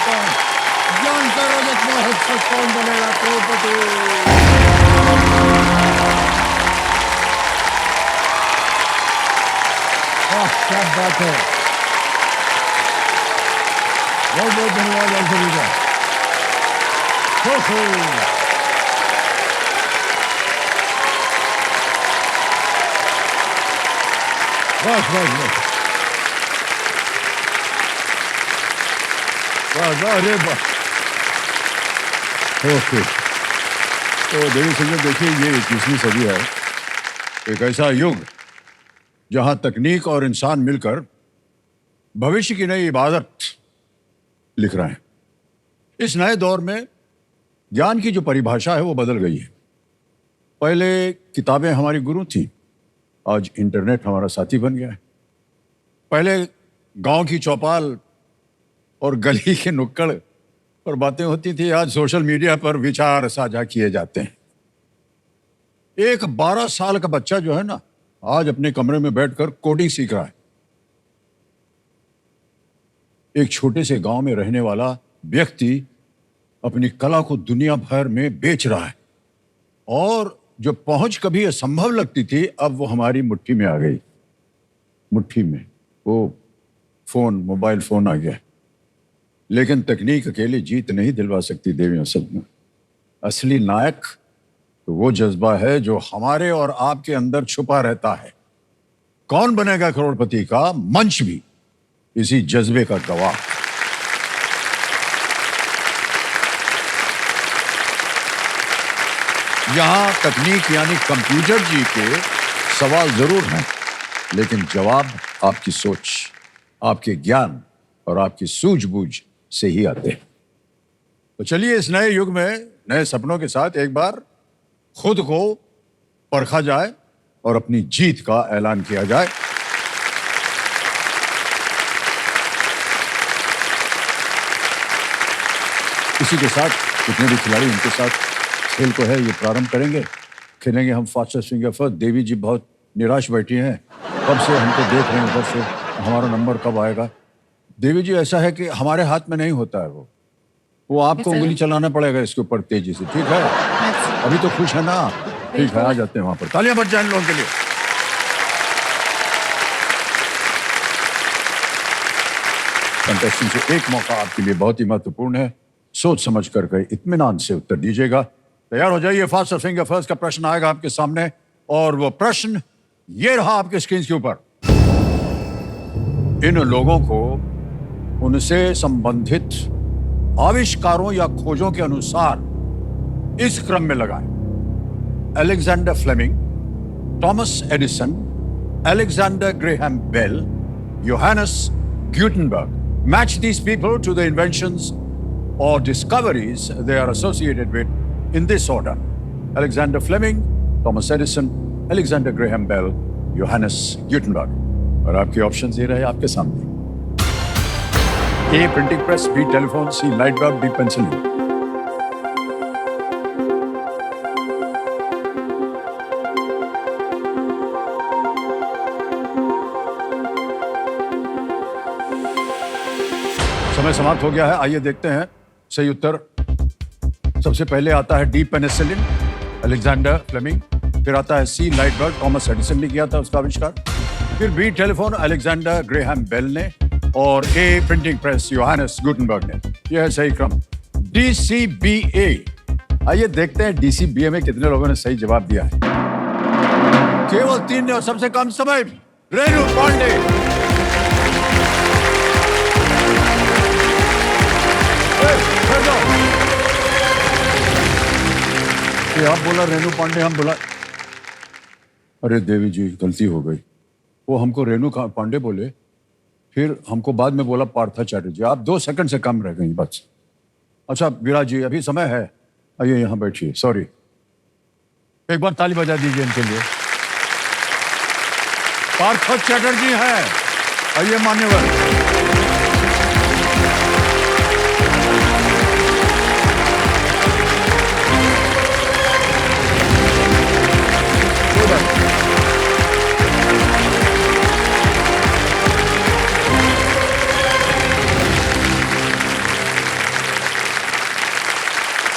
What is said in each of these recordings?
कौन? जानकर रजत महोत्सव कौन बनेगा करोड़पति? वाह, क्या बात है। बहुत बहुत धन्यवाद आप सभी का। बस बस बस, वाह वाह, अरे वाह। ओके, तो देवी संगत देखिए, ये 21वीं सदी है, एक ऐसा युग जहां तकनीक और इंसान मिलकर भविष्य की नई इबादत लिख रहे हैं। इस नए दौर में ज्ञान की जो परिभाषा है वो बदल गई है। पहले किताबें हमारी गुरु थी, आज इंटरनेट हमारा साथी बन गया है। पहले गांव की चौपाल और गली के नुक्कड़ पर बातें होती थी, आज सोशल मीडिया पर विचार साझा किए जाते हैं। एक 12 साल का बच्चा जो है ना, आज अपने कमरे में बैठकर कोडिंग सीख रहा है। एक छोटे से गांव में रहने वाला व्यक्ति अपनी कला को दुनिया भर में बेच रहा है, और जो पहुंच कभी असंभव लगती थी, अब वो हमारी मुट्ठी में आ गई। मुट्ठी में वो फोन, मोबाइल फोन आ गया। लेकिन तकनीक अकेली जीत नहीं दिलवा सकती देवी। असल में असली नायक तो वो जज्बा है जो हमारे और आपके अंदर छुपा रहता है। कौन बनेगा करोड़पति का मंच भी इसी जज्बे का गवाह। यहां तकनीक यानी कंप्यूटर जी के सवाल जरूर हैं, लेकिन जवाब आपकी सोच, आपके ज्ञान और आपकी सूझबूझ से ही आते हैं। तो चलिए, इस नए युग में नए सपनों के साथ एक बार खुद को परखा जाए और अपनी जीत का ऐलान किया जाए। इसी के साथ जितने भी खिलाड़ी उनके साथ खेल को है ये प्रारंभ करेंगे। खेलेंगे हम फास्टेस्ट फिंगर फर्स्ट। देवी जी बहुत निराश बैठी हैं, कब से हमको देख रहे हैं उधर से, हमारा नंबर कब आएगा। देवी जी, ऐसा है कि हमारे हाथ में नहीं होता है वो आपको उंगली चलाना पड़ेगा इसके ऊपर तेजी से, ठीक है? अभी तो खुश है ना? ठीक है, आ जाते हैं वहां पर। तालियां बज जाए इन लोगों के लिए। कंटेस्टेंट से एक मौका आपके लिए बहुत ही महत्वपूर्ण है, सोच समझ कर इत्मीनान से उत्तर दीजिएगा। तैयार हो जाइए, फास्ट फिंगर फर्स्ट का प्रश्न आएगा आपके सामने, और वो प्रश्न ये रहा आपके स्क्रीन के ऊपर। इन लोगों को उनसे संबंधित आविष्कारों या खोजों के अनुसार इस क्रम में लगाएं: Alexander Fleming, Thomas Edison, Alexander Graham Bell, Johannes Gutenberg. Match these people to the inventions or discoveries they are associated with in this order: Alexander Fleming, Thomas Edison, Alexander Graham Bell, Johannes Gutenberg। और आपके options ये रहे आपके सामने: ए printing press, B telephone, सी light bulb, D pencil. समय समाप्त हो गया है। आइए देखते हैं सही उत्तर। सबसे पहले आता है डी पेनिसिलिन, अलेक्जेंडर फ्लेमिंग। फिर आता है C light bulb, Thomas Edison ने किया था उसका आविष्कार। फिर B telephone, Alexander Graham Bell ने। और A printing press, Johannes Gutenberg ने। यह है सही क्रम। डीसीबीए। आइए देखते हैं डीसीबीए में कितने लोगों ने सही जवाब दिया है। केवल 3 ने, और सबसे कम समय रेणु पांडे। आप बोला रेणु पांडे, हम बोला अरे देवी जी गलती हो गई। वो हमको रेणु पांडे बोले, फिर हमको बाद में बोला पार्था चैटर्जी। आप 2 सेकंड से कम रह गई बस। अच्छा विराज जी, अभी समय है, आइए यहाँ बैठिए। सॉरी, एक बार ताली बजा दीजिए इनके लिए। पार्था चैटर्जी हैं, आइए मान्यवर।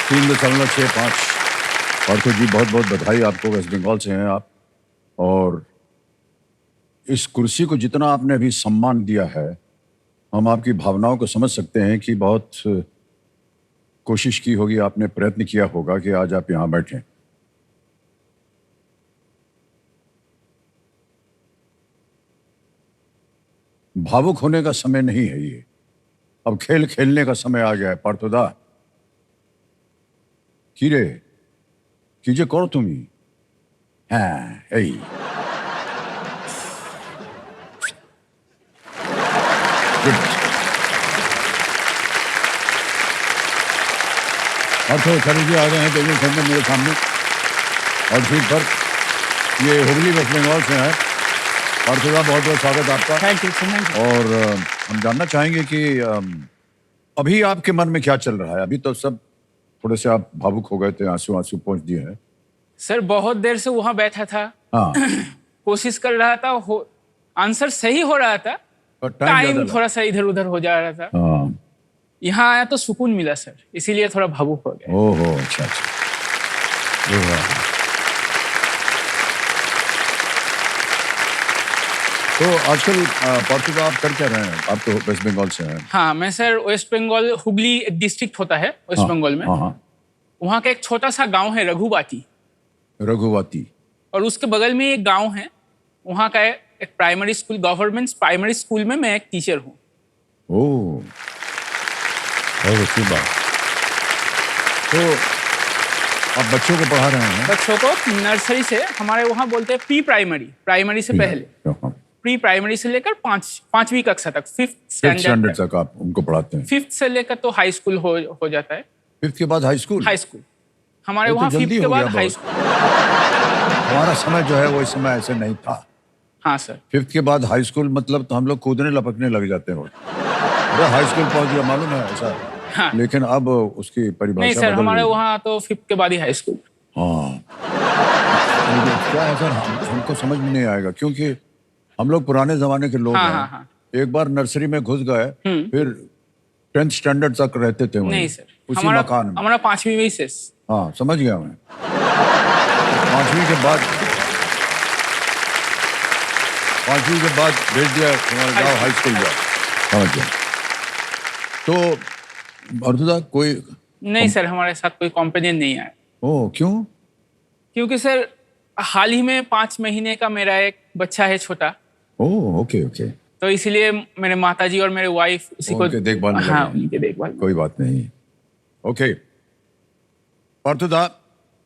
3.65। पार्थो जी बहुत बहुत बधाई आपको, वेस्ट बंगाल से हैं आप। और इस कुर्सी को जितना आपने अभी सम्मान दिया है, हम आपकी भावनाओं को समझ सकते हैं कि बहुत कोशिश की होगी आपने, प्रयत्न किया होगा कि आज आप यहां बैठें। भावुक होने का समय नहीं है ये, अब खेल खेलने का समय आ गया है। पार्थोदा किरे कीजे करो तुम्ही। हाँ यही पार्थो खरी जी आ गए हैं टेबल सामने मेरे सामने और सीट पर। ये हुगली वेस्ट बंगाल से है। पार्थोदा बहुत बहुत स्वागत आपका। Thank you. और हम जानना चाहेंगे कि अभी आपके मन में क्या चल रहा है? अभी तो सब थोड़े से आप भावुक हो गए थे, आंसू आंसू पहुंच दिए हैं। सर बहुत देर से वहां बैठा था। हाँ कोशिश कर रहा था, आंसर सही हो रहा था, पर टाइम थोड़ा सा इधर उधर हो जा रहा था। हाँ यहाँ आया तो सुकून मिला सर, इसीलिए थोड़ा भावुक हो गया। ओहो अच्छा अच्छा। ये वाह। तो आजकल पार्थो आप कर क्या रहे हैं? आप तो वेस्ट बंगाल से हैं। हाँ मैं सर वेस्ट बंगाल, हुगली एक डिस्ट्रिक्ट होता है वेस्ट बंगाल में। हाँ वहाँ का एक छोटा सा गांव है रघुवाती। रघुवाती। और उसके बगल में एक गांव है, वहाँ का एक primary school, government primary school में मैं एक टीचर हूँ। ओह बहुत अच्छी बात। तो आप बच्चों को पढ़ा रहे हैं? बच्चों को नर्सरी से, हमारे वहाँ बोलते हैं प्री प्राइमरी, प्राइमरी से पहले प्री प्राइमरी से लेकर पांचवी कक्षा तक, फिफ्थ स्टैंडर्ड तक आप उनको पढ़ाते हैं। फिफ्थ से लेकर तो हाई स्कूल हो जाता है। फिफ्थ के बाद हाई स्कूल? हाई स्कूल हमारे वहाँ फिफ्थ के बाद हाई स्कूल। हमारा समय जो है वो इस समय ऐसे नहीं था। हाँ सर। फिफ्थ के बाद हाई स्कूल मतलब तो हम लोग कूदने लपकने लग जाते हैं। अरे हाई स्कूल पहुंच गया, मालूम है ऐसा। हाँ। लेकिन अब उसकी परिभाषा नहीं सर, हमारे वहाँ तो फिफ्थ के बाद ही हाई स्कूल। हाँ क्या है सर, हमको समझ में नहीं आएगा क्योंकि हम लोग पुराने जमाने के लोग हैं। हाँ। एक बार नर्सरी में घुस गए फिर 10th स्टैंडर्ड तक रहते थे वहीं। नहीं सर, उसी मकान में। हमारा 5वीं में शेष। हाँ समझ गया मैं। 5वीं के बाद भेज दिया तुम्हारे जाओ हाई स्कूल जाओ। समझ गया। तो पार्थो कोई नहीं सर, हमारे साथ कोई कॉम्पेनियन नहीं आया। ओह क्यों? क्योंकि सर हाल ही में 5 महीने का मेरा एक बच्चा है छोटा। Oh okay okay. तो इसलिए मेरे माताजी और मेरे वाइफ उसी को देखभाल। हाँ उनकी देखभाल। कोई बात नहीं। ओके पार्थो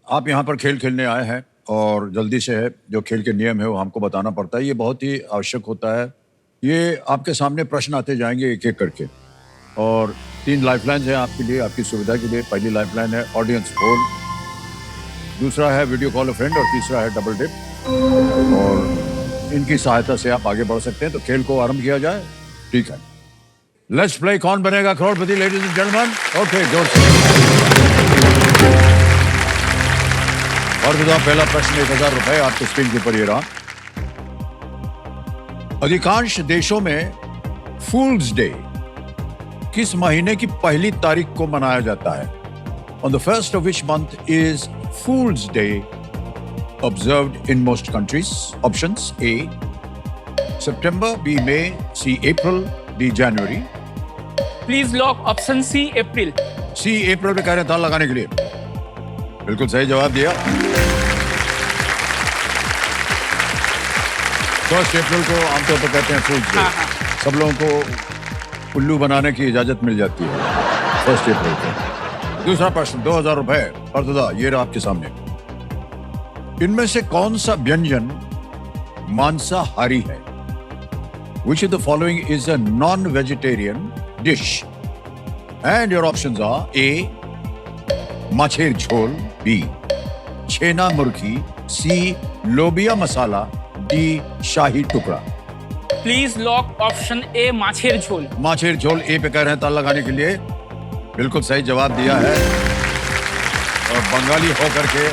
आप यहाँ पर खेल खेलने आए हैं और जल्दी से है जो खेल के नियम है वो हमको बताना पड़ता है। ये बहुत ही आवश्यक होता है। ये आपके सामने प्रश्न आते जाएंगे एक एक करके और 3 लाइफलाइन है आपके लिए, आपकी सुविधा के लिए। पहली लाइफलाइन है ऑडियंस पोल, दूसरा है वीडियो कॉल अ फ्रेंड और तीसरा है डबल डिप। और इनकी सहायता से आप आगे बढ़ सकते हैं। तो खेल को आरंभ किया जाए। ठीक है, लेट्स प्ले कौन बनेगा करोड़पति लेडीज एंड जेंटलमैन। ओके जोर से। और पहला प्रश्न 1000 रुपए आपके स्क्रीन के ऊपर ये रहा। अधिकांश देशों में फूल्स डे किस महीने की पहली तारीख को मनाया जाता है? On the first of which month is Fool's Day observed in most countries? Options: A. September, B. May, C. April, D. January. Please lock option C April. C. April पे कह रहे हैं ताल लगाने के लिए। बिल्कुल सही जवाब दिया। 1 अप्रैल को आमतौर पर कहते हैं फूल्स डे। सब लोगों को उल्लू बनाने की इजाजत मिल जाती है 1 अप्रैल को। दूसरा प्रश्न 2000 रुपए। पार्थो ये रहा आपके सामने। इनमें से कौन सा व्यंजन मांसाहारी है? Which of the following is a non-vegetarian dish? And your options are A. माछेर झोल, B. छेना मुर्गी, C. लोबिया मसाला, D. शाही टुकड़ा। प्लीज लॉक ऑप्शन ए माछेर झोल। माछेर झोल ए पे कह रहे हैं ताल लगाने के लिए। बिल्कुल सही जवाब दिया है। और बंगाली होकर के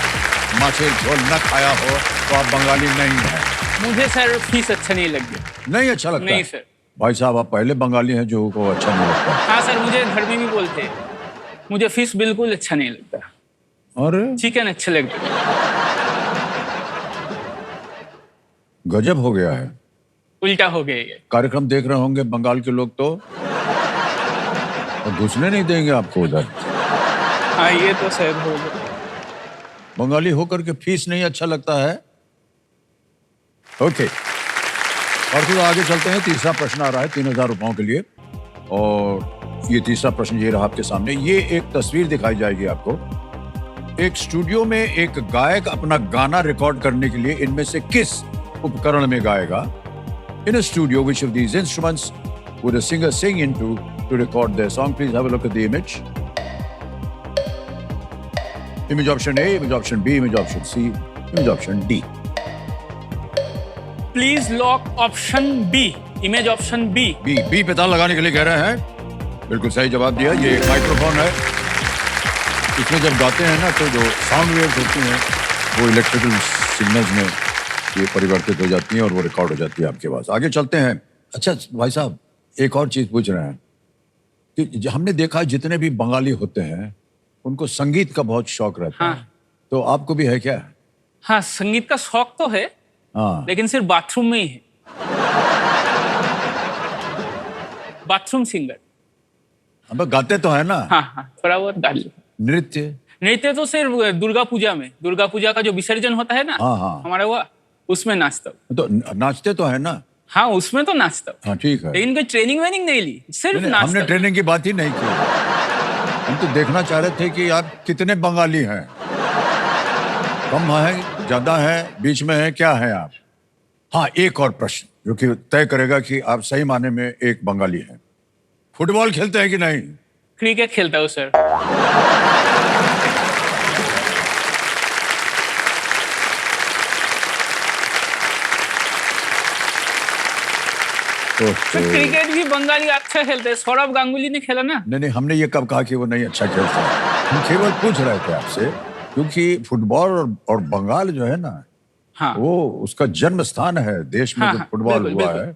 माछेर झोल न खाया हो तो आप बंगाली नहीं है। मुझे सर फीस अच्छा नहीं लगी। नहीं अच्छा लगता? नहीं सर। भाई साहब आप पहले बंगाली हैं जो को अच्छा नहीं लगता। हाँ सर, मुझे घर में भी बोलते हैं। मुझे फिश बिल्कुल अच्छा नहीं लगता, और चिकन अच्छा लगता है। गजब हो गया है। उल्टा हो गया ये। कार्यक्रम देख रहे होंगे बंगाल के लोग तो, और घुसने नहीं देंगे आपको उधर। हाँ ये तो शायद हो गया। बंगाली होकर के फीस नहीं अच्छा लगता है। ओके, और फिर आगे चलते हैं। तीसरा प्रश्न आ रहा है 3000 रुपयों के लिए, और ये तीसरा प्रश्न ये रहा आपके सामने। ये एक तस्वीर दिखाई जाएगी आपको। एक स्टूडियो में एक गायक अपना गाना रिकॉर्ड करने के लिए इनमें से किस उपकरण में गाएगा? In a studio which of these instruments would a singer sing into to record their song? Please have a look at the image. Image option A, image option B, image option C, image option D. Please lock option B, image option B. B पे ताल लगाने के लिए कह रहे हैं। बिल्कुल सही जवाब दिया। ये एक माइक्रोफोन है, इसमें जब गाते हैं ना तो जो साउंड वेव्स होती हैं वो इलेक्ट्रिकल सिग्नल्स में ये परिवर्तित हो जाती हैं और वो रिकॉर्ड हो जाती है आपके पास। आगे चलते हैं। अच्छा भाई साहब, एक और चीज पूछ रहे हैं कि हमने देखा जितने भी बंगाली होते हैं उनको संगीत का बहुत शौक रहता है, तो आपको भी है क्या? हाँ, संगीत का शौक तो है, हाँ, लेकिन सिर्फ बाथरूम में ही है। Bathroom singer. अब गाते तो है ना? हाँ हाँ, थोड़ा बहुत गा ली। नृत्य? नृत्य तो सिर्फ दुर्गा पूजा में, दुर्गा पूजा का जो विसर्जन होता है ना, हाँ हाँ, हमारा वो उसमें नाचता हूँ। तो नाचते तो है ना? हाँ, उसमें तो नाचता हूँ। हाँ ठीक है, लेकिन कोई ट्रेनिंग वेनिंग नहीं ली, सिर्फ नहीं, नाचता हमने हूँ। ट्रेनिंग की बात ही नहीं की। हम तो देखना चाह रहे थे कि आप कितने बंगाली हैं, कम है, ज्यादा है, बीच में है, क्या है आप? हाँ, एक और प्रश्न जो कि तय करेगा कि आप सही माने में एक बंगाली हैं। फुटबॉल खेलते हैं कि नहीं? क्रिकेट खेलता हूँ सर। तो क्रिकेट भी बंगाली अच्छा खेलते हैं। सौरव गांगुली ने खेला ना। नहीं, हमने ये कब कहा कि वो नहीं अच्छा खेलता है? हम केवल पूछ रहे थे आपसे, क्योंकि फुटबॉल और बंगाल जो है ना, हाँ, वो उसका जन्म स्थान है। देश में हाँ, जो हाँ, फुटबॉल बिल्कुल, हुआ बिल्कुल। है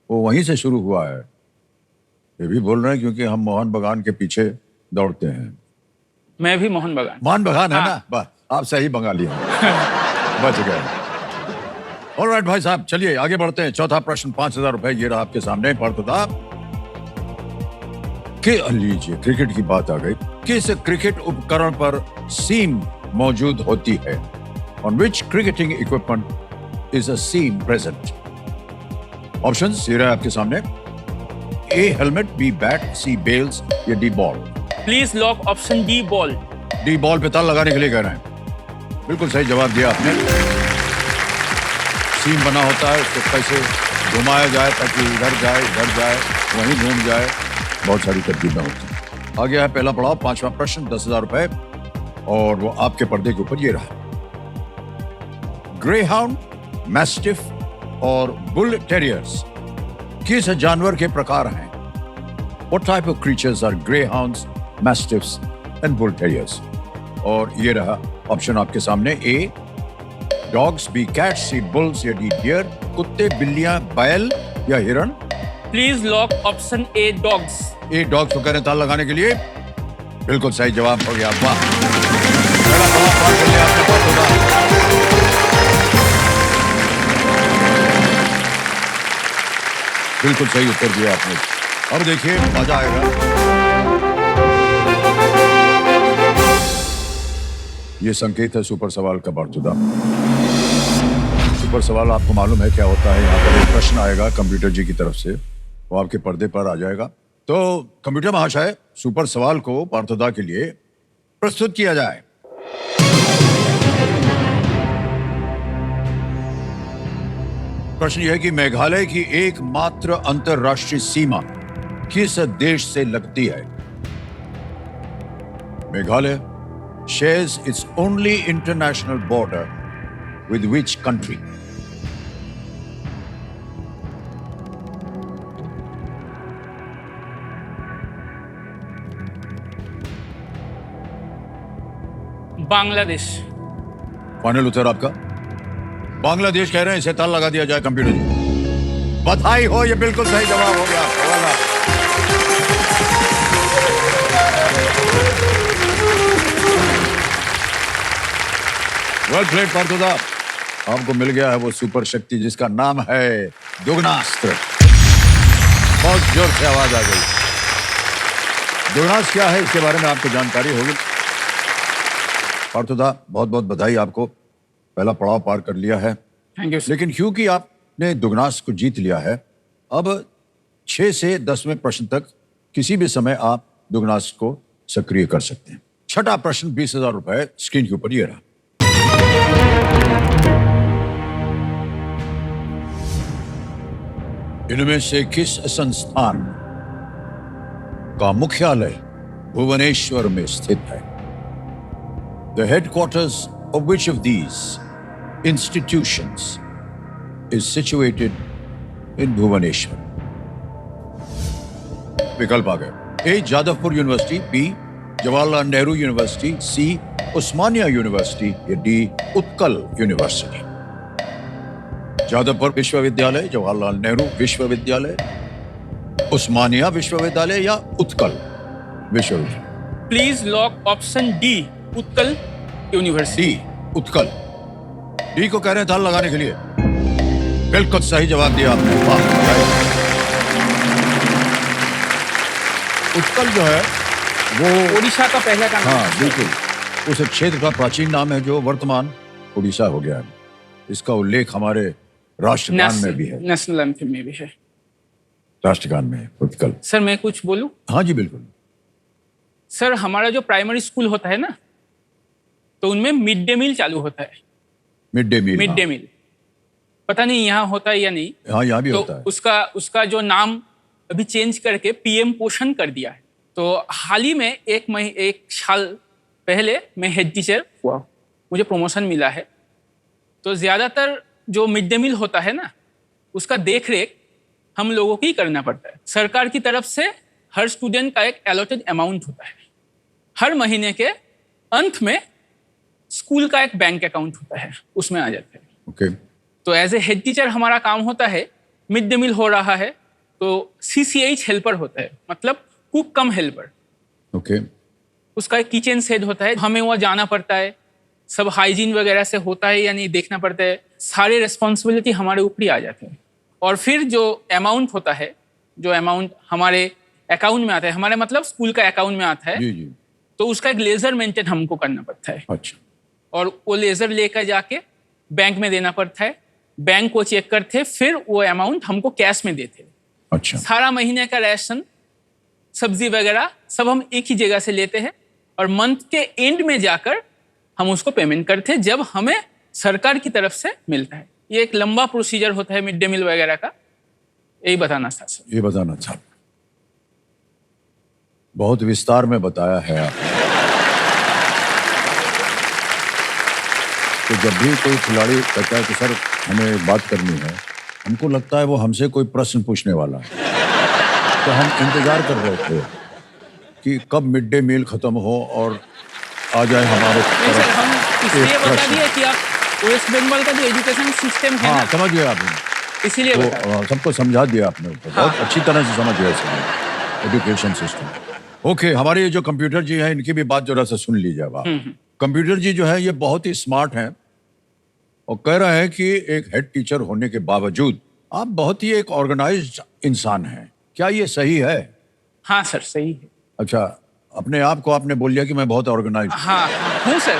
वो वहीं से शुरू हुआ है। ये भी बोल रहे हैं क्योंकि हम मोहन बगान के पीछे दौड़ते हैं। मैं भी मोहन बगान। मोहन बगान है हाँ। ना, बस आप सही बंगाली हैं। बच गए। ऑलराइट भाई साहब, चलिए आगे बढ़ते हैं। चौथा प्रश्न 5000 रुपए ये रहा आपके सामने। पार्थदा के लीजिए, क्रिकेट की बात आ गई। किस क्रिकेट उपकरण पर सीम मौजूद होती है? On which cricketing equipment is a seam present? Options ये रहा आपके सामने। A helmet, B bat, C bells या D ball. Please lock option D, ball. D ball पे ताल लगाने के लिए कह रहे हैं। बिल्कुल सही जवाब दिया आपने। सीम बना होता है, उसको कैसे घुमाया जाए ताकि इधर जाए, वहीं घूम जाए, बहुत सारी तरकीबें होती हैं। आ गया है पहला पड़ाव, पांचवा प्रश्न, 10,000 रुपए, और वो आपके पर्दे के ऊपर ये रहा। ग्रेहाउंड, मैस्टिफ और बुल टेरियर्स किस जानवर के प्रकार हैं? What type of creatures are greyhounds, mastiffs and bull terriers? और ये रहा ऑप्शन आपके सामने। A dogs, B cats, C bulls या D डियर। कुत्ते, बिल्लियां, बैल या हिरण। Please lock option A, dogs. A dogs को करें ताल लगाने के लिए। बिल्कुल सही जवाब हो गया। वाह, पहला सवाल पार कर लिया आपने, बहुत होगा। बिल्कुल सही उत्तर दिया आपने। अब देखिए मजा आएगा। ये संकेत है सुपर सवाल का, पार्थदा। सुपर सवाल आपको मालूम है क्या होता है? यहाँ पर एक प्रश्न आएगा कंप्यूटर जी की तरफ से, वो आपके पर्दे पर आ जाएगा। तो कंप्यूटर महाशय, सुपर सवाल को पार्थदा के लिए प्रस्तुत किया जाए। प्रश्न यह है कि मेघालय की एकमात्र अंतरराष्ट्रीय सीमा किस देश से लगती है? Meghalaya shares its only international border with which country? Bangladesh. Final उत्तर आपका बांग्लादेश कह रहे हैं। इसे ताल लगा दिया जाए कंप्यूटर जी। बधाई हो, ये बिल्कुल सही जवाब हो गया। Well played Parthoda. आपको मिल गया है वो सुपर शक्ति जिसका नाम है दुगनास्त्र। बहुत जोर से आवाज आ गई। दुगनास्त्र क्या है इसके बारे में आपको जानकारी होगी। पार्थोदा बहुत बहुत बधाई आपको, पहला पड़ाव पार कर लिया है। Thank you. लेकिन क्योंकि आपने दुगनास्त्र को जीत लिया है, अब 6 से 10वें प्रश्न तक किसी भी समय आप दुगनास्त्र को सक्रिय कर सकते हैं। छठा प्रश्न 20,000 रुपए स्क्रीन के ऊपर ये रहा। इनमें से किस संस्थान का मुख्यालय भुवनेश्वर में स्थित है? The headquarters of which of these institutions is situated in Bhubaneswar? विकल्प आ गए। A Jadavpur university, B Jawaharlal Nehru university, C Osmania university या डी उत्कल यूनिवर्सिटी। जादवपुर विश्वविद्यालय, जवाहरलाल नेहरू विश्वविद्यालय, उस्मानिया विश्वविद्यालय या उत्कल विश्वविद्यालय। Please lock option D, Utkal university. D Utkal. D को कह रहे हैं ताल लगाने के लिए। बिल्कुल सही जवाब दिया आपने। वाह, बधाई। उत्कल जो है वो ओडिशा का पहला का नाम हाँ है। बिल्कुल उस क्षेत्र का प्राचीन नाम है जो वर्तमान उड़ीसा हो गया है। इसका उल्लेख हमारे राष्ट्रगान में भी है। नेशनल एंथम में भी है। राष्ट्रगान में है उत्कल। सर मैं कुछ बोलूं? हाँ जी बिल्कुल। सर हमारा जो प्राइमरी स्कूल होता है ना, तो उनमें मिड डे मील चालू होता है। Mid day meal. Mid day meal पता नहीं यहाँ होता है या नहीं। हाँ यहाँ भी तो होता है। उसका जो नाम अभी चेंज करके पीएम पोषण कर दिया है। तो हाल ही में एक साल पहले मैं हेड टीचर हुआ, मुझे प्रमोशन मिला है। तो ज़्यादातर जो मिड डे मील होता है ना, उसका देख रेख हम लोगों को ही करना पड़ता है। सरकार की तरफ से हर स्टूडेंट का एक अलॉटेड अमाउंट होता है। हर महीने के अंत में स्कूल का एक बैंक अकाउंट होता है, उसमें आ जाता है। ओके। तो एज ए हेड टीचर हमारा काम होता है, मिड डे मील हो रहा है तो CCH हेल्पर होता है, मतलब कुक कम हेल्पर। ओके। उसका एक किचन सेट होता है, हमें वहाँ जाना पड़ता है, सब हाइजीन वगैरह से होता है या नहीं देखना पड़ता है। सारे रिस्पॉन्सिबिलिटी हमारे ऊपर ही आ जाते हैं। और फिर जो अमाउंट होता है, जो अमाउंट हमारे अकाउंट में आता है, हमारे मतलब स्कूल का अकाउंट में आता है, जी जी। तो उसका एक लेजर मेंटेन हमको करना पड़ता है। अच्छा। और वो लेजर लेकर जाके बैंक में देना पड़ता है। बैंक को चेक करते, फिर वो अमाउंट हमको कैश में देते। अच्छा। सारा महीने का राशन, सब्जी वगैरह सब हम एक ही जगह से लेते हैं और मंथ के एंड में जाकर हम उसको पेमेंट करते हैं, जब हमें सरकार की तरफ से मिलता है। ये एक लंबा प्रोसीजर होता है मिड डे मील वगैरह का। यही बताना था सर। ये बताना था। बहुत विस्तार में बताया है आपने। तो जब भी कोई खिलाड़ी कहता है कि सर हमें एक बात करनी है, हमको लगता है वो हमसे कोई प्रश्न पूछने वाला है। तो हम इंतजार कर रहे थे कि कब मिड डे मील खत्म हो और आ जाए हमारे नहीं सर, हम इसलिए एक बता प्रश्न। दिए कि आप वेस्ट बंगाल का जो एजुकेशन सिस्टम है हाँ ना, समझ गए आपने। इसीलिए तो बता। सबको समझा दिया आपने। बहुत अच्छी तरह से समझ गया सर एजुकेशन सिस्टम। ओके, हमारे ये जो कंप्यूटर जी हैं इनकी भी बात जरा सा सुन लीजिए अब आप। कंप्यूटर जी जो है ये बहुत ही स्मार्ट हैं और कह रहे हैं कि एक हेड टीचर होने के बावजूद आप बहुत ही एक ऑर्गेनाइज्ड इंसान हैं। क्या ये सही है? हाँ सर सही है। अच्छा, अपने आप को आपने बोल लिया कि मैं बहुत ऑर्गेनाइज्ड हाँ हूँ सर,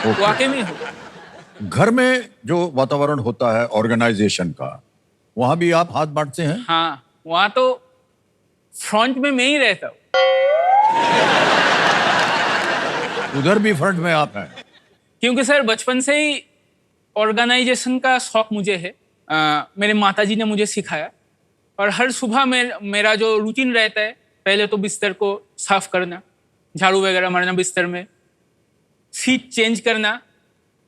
ओके। वाकई में हूँ। घर में जो वातावरण होता है ऑर्गेनाइजेशन का, वहां भी आप हाथ बांटते हैं? हाँ, वहाँ तो फ्रंट में मैं ही रहता हूँ। उधर भी फ्रंट में आप हैं? क्योंकि सर बचपन से ही ऑर्गेनाइजेशन का शौक मुझे है। मेरे माताजी ने मुझे सिखाया। और हर सुबह मेरा जो रूटीन रहता है, पहले तो बिस्तर को साफ करना, झाड़ू वगैरह मारना बिस्तर में, सीट चेंज करना,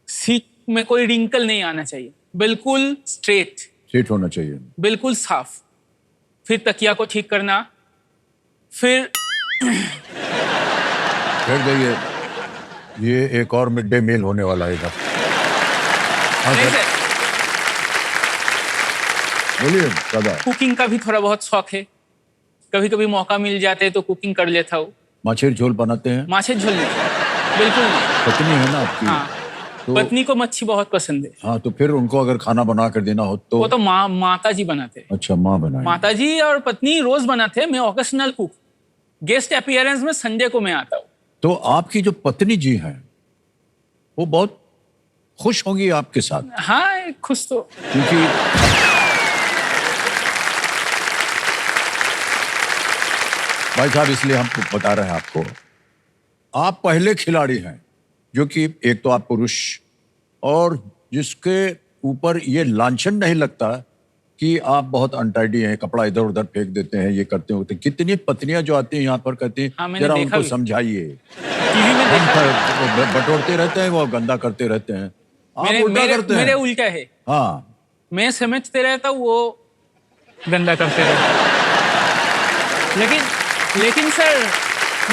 सीट में कोई रिंकल नहीं आना चाहिए, बिल्कुल स्ट्रेट होना चाहिए, बिल्कुल साफ। फिर तकिया को ठीक करना, फिर जाइए। ये एक और मिड डे मील होने वाला है इधर। हाँ नहीं सर, सर, बोलिए दादा। कुकिंग का भी थोड़ा बहुत शौक है। कभी कभी मौका मिल जाते है तो कुकिंग कर लेता हूँ। माछेर झोल बनाते हैं? माछे झोल नहीं, बिल्कुल नहीं। पत्नी है ना आपकी? हाँ। पत्नी को मच्छी बहुत पसंद है। हाँ, तो फिर उनको अगर खाना बना कर देना हो तो? वो तो माता जी बनाते हैं। अच्छा, माँ बनाए। माता जी और पत्नी रोज बनाते हैं, मैं ओकेशनल कुक, गेस्ट अपीयरेंस में संडे को मैं आता हूँ। तो आपकी जो पत्नी जी हैं वो बहुत खुश होंगी आपके साथ? हाँ, खुश तो। क्योंकि भाई साहब, इसलिए हम बता रहे हैं आपको, आप पहले खिलाड़ी हैं जो कि एक तो आप पुरुष, और जिसके ऊपर ये लांछन नहीं लगता कि आप बहुत अनटाइडी हैं, कपड़ा इधर उधर फेंक देते हैं, ये करते होते। कितनी पत्नियां जो आती हैं यहाँ पर कहती हैं, हाँ, मैंने जरा देखा उनको भी। समझाइए, टीवी में देखा। हम बटोरते रहते हैं, वो गंदा करते रहते हैं। आप उल्टा करते हैं। मेरे उल्टा है। हाँ, मैं समझते रहता हूँ, वो गंदा करते रहता। लेकिन सर,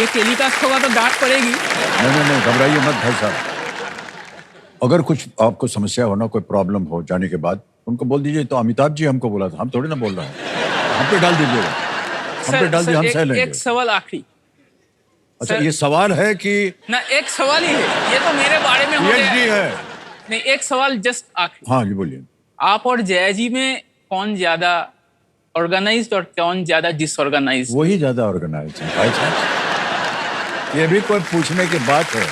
ये टेलीकास्ट होगा तो डांट पड़ेगी। नहीं, घबराइए मत भाई साहब। अगर कुछ आपको समस्या हो ना, कोई प्रॉब्लम हो जाने के बाद, उनको बोल दीजिए तो अमिताभ जी हमको बोला था, हम थोड़ी ना बोल रहे हैं। हम पे डाल दीजिएगा, हम पे डाल दीजिए, हम सह लेंगे। एक सवाल आखिरी। अच्छा, ये सवाल है कि? ना, एक सवाल ही है, ये तो मेरे बारे में हो गया है। नहीं, एक सवाल जस्ट आखिरी। हाँ जी, बोलिए। आप और जया जी में कौन ज्यादा ऑर्गेनाइज्ड और कौन ज्यादा डिसऑर्गेनाइज्ड? वही ज्यादा ऑर्गेनाइज्ड है भाई साहब। ये भी कोई पूछने की बात है?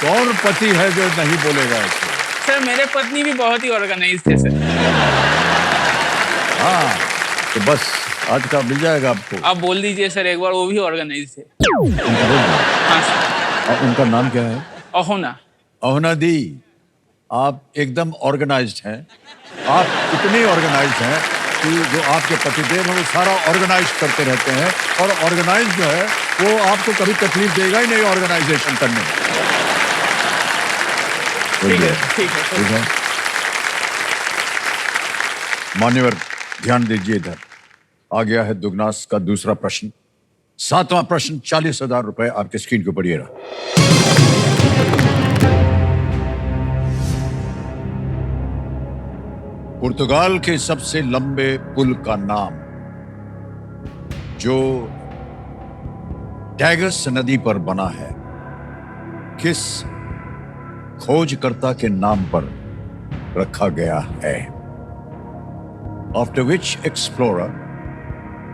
कौन पति है जो नहीं बोलेगा ऐसे? सर, मेरे पत्नी भी बहुत ही ऑर्गेनाइज्ड है सर। हाँ, तो बस आज का मिल जाएगा आपको। आप बोल दीजिए सर एक बार, वो भी ऑर्गेनाइज्ड है। हाँ सर। उनका नाम क्या है? अहोना। अहोना दी, आप एकदम ऑर्गेनाइज्ड हैं। आप इतने ऑर्गेनाइज्ड हैं कि जो आपके पतिदेव हैं वो सारा ऑर्गेनाइज करते रहते हैं, और ऑर्गेनाइज जो है वो आपको कभी तकलीफ देगा ही नहीं ऑर्गेनाइजेशन करने में। ठीक है। मान्यवर, ध्यान दीजिए, इधर आ गया है दुगनास का दूसरा प्रश्न। 7वां प्रश्न, 40,000 रुपए आपके स्क्रीन के ऊपर ये रहा। पुर्तगाल के सबसे लंबे पुल का नाम, जो टैगस नदी पर बना है, किस खोजकर्ता के नाम पर रखा गया है? After which explorer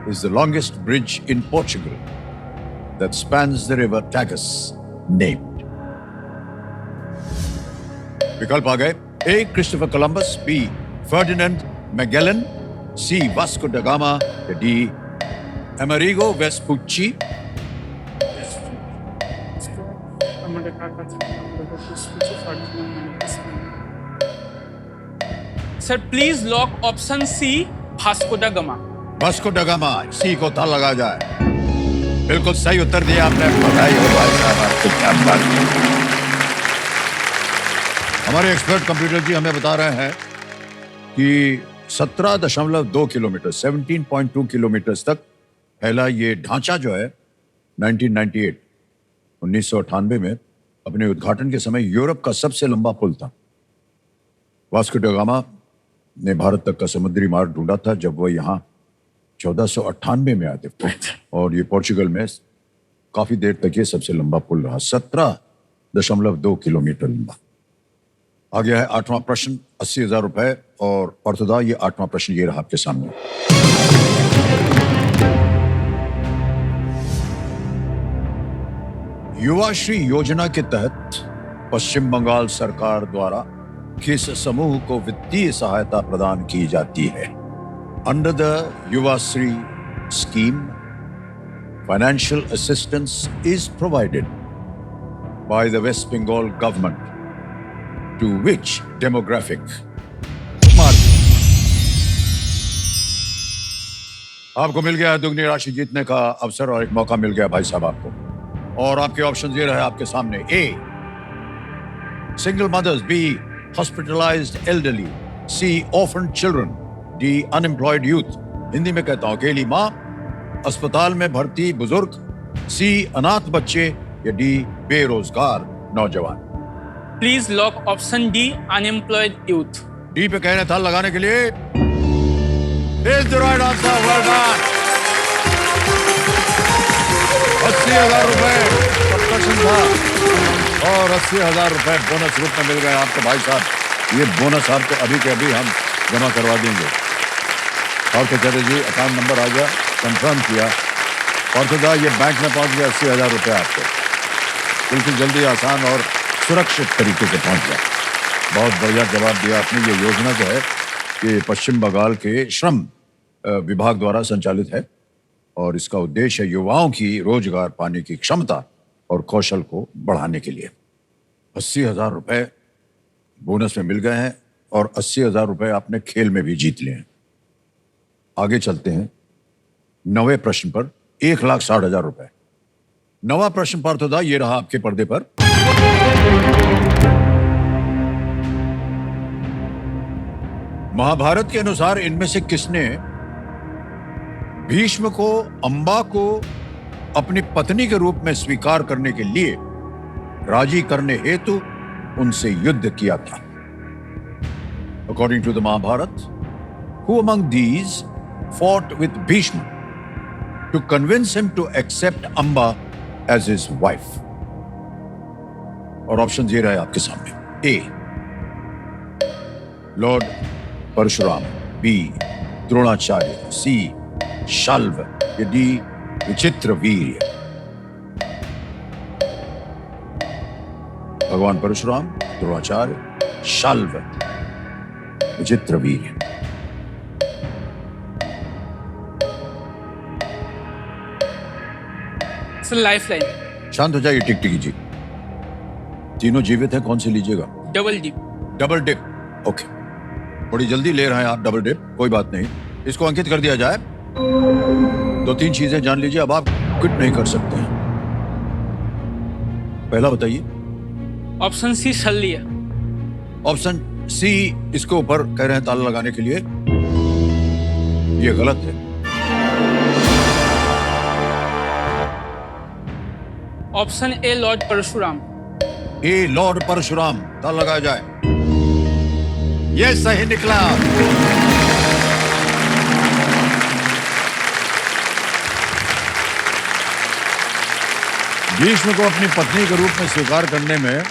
is the longest bridge in Portugal that spans the river Tagus named? विकल्प आ गए। A. Christopher Columbus, B. Ferdinand Magellan, C. Vasco da Gama, D. Amerigo Vespucci। Sir, please lock option C, Vasco da Gama. Vasco da Gama, C को ताला लगा जाए। बिल्कुल सही उत्तर दिया आपने। बधाई हो भाई साहब, आपको क्या बात है। हमारे एक्सपर्ट कंप्यूटर जी हमें बता रहे हैं कि 17.2 किलोमीटर, 17.2 किलोमीटर तक फैला ये ढांचा जो है 1998 में अपने उद्घाटन के समय यूरोप का सबसे लंबा पुल था। वास्को दा गामा ने भारत तक का समुद्री मार्ग ढूंढा था जब वो यहाँ 1498 में आते थे, और ये पोर्चुगल में काफी देर तक ये सबसे लंबा पुल रहा, 17.2 किलोमीटर लंबा। आ गया है 8वां प्रश्न, 80,000 रुपए, और पार्थोदा, ये 8वां प्रश्न ये रहा आपके सामने। युवाश्री योजना के तहत पश्चिम बंगाल सरकार द्वारा किस समूह को वित्तीय सहायता प्रदान की जाती है? Under the Yuvashree scheme, financial assistance is provided by the West Bengal government to which demographic market? आपको मिल गया दुगनी राशि जीतने का अवसर और एक मौका मिल गया भाई साहब आपको, और आपके ऑप्शन ये रहे आपके सामने। A, single mothers, B, hospitalized elderly, C. orphan children, D. unemployed youth। Hindi में कहता हूं, अकेली मां, अस्पताल में भर्ती बुजुर्ग, C. अनाथ बच्चे, या D. बेरोजगार नौजवान। Please lock option D, unemployed youth. D पे कहने था लगाने के लिए। Is the right answer, well done। 80,000 रुपए का प्रश्न था। और 80,000 रुपए बोनस रूप में मिल गए आपको भाई साहब। ये बोनस आपको अभी के अभी हम जमा करवा देंगे। और तो चले जी, अकाउंट नंबर आ गया, कंफर्म किया और खुदा ये बैंक में पहुंच गया 80,000 रुपये आपको। बिल्कुल जल्दी, आसान और सुरक्षित तरीके से पहुंच गया। बहुत बढ़िया जवाब दिया आपने। ये योजना जो है कि पश्चिम बंगाल के श्रम विभाग द्वारा संचालित है और इसका उद्देश्य है युवाओं की रोजगार पाने की क्षमता और कौशल को बढ़ाने के लिए। 80,000 रुपए बोनस में मिल गए हैं और 80,000 रुपए आपने खेल में भी जीत लिए हैं। आगे चलते हैं 9वें प्रश्न पर, 1,60,000 रुपए। 9वां प्रश्न पार्थोदा, ये रहा आपके पर्दे पर। महाभारत के अनुसार इनमें से किसने भीष्म को अंबा को अपनी पत्नी के रूप में स्वीकार करने के लिए राजी करने हेतु उनसे युद्ध किया था? According to the Mahabharata, who among these fought with Bhishma to convince him to accept Amba as his wife? और ऑप्शन ये रहे आपके सामने। A lord Parshuram, B Dronacharya, C Shalva, या डी विचित्रवीर्य। भगवान परशुराम, द्रोणाचार्य, शल्व, विचित्रवीर्य। Sir lifeline. शांत हो जाइए टिकटिकी जी। तीनों जीवित हैं, कौन सी लीजिएगा? Double dip. Double dip, okay. बड़ी जल्दी ले रहे हैं आप डबल डिप, कोई बात नहीं, इसको अंकित कर दिया जाए। 2-3 चीजें जान लीजिए, अब आप क्विट नहीं कर सकते हैं। पहला बताइए। ऑप्शन सी शल्य। ऑप्शन सी इसके ऊपर कह रहे हैं ताला लगाने के लिए, ये गलत है। Option A lord Parshuram. A lord Parshuram, ताला लगाया जाए। ये सही निकला। भीष्म को अपनी पत्नी के रूप में स्वीकार करने में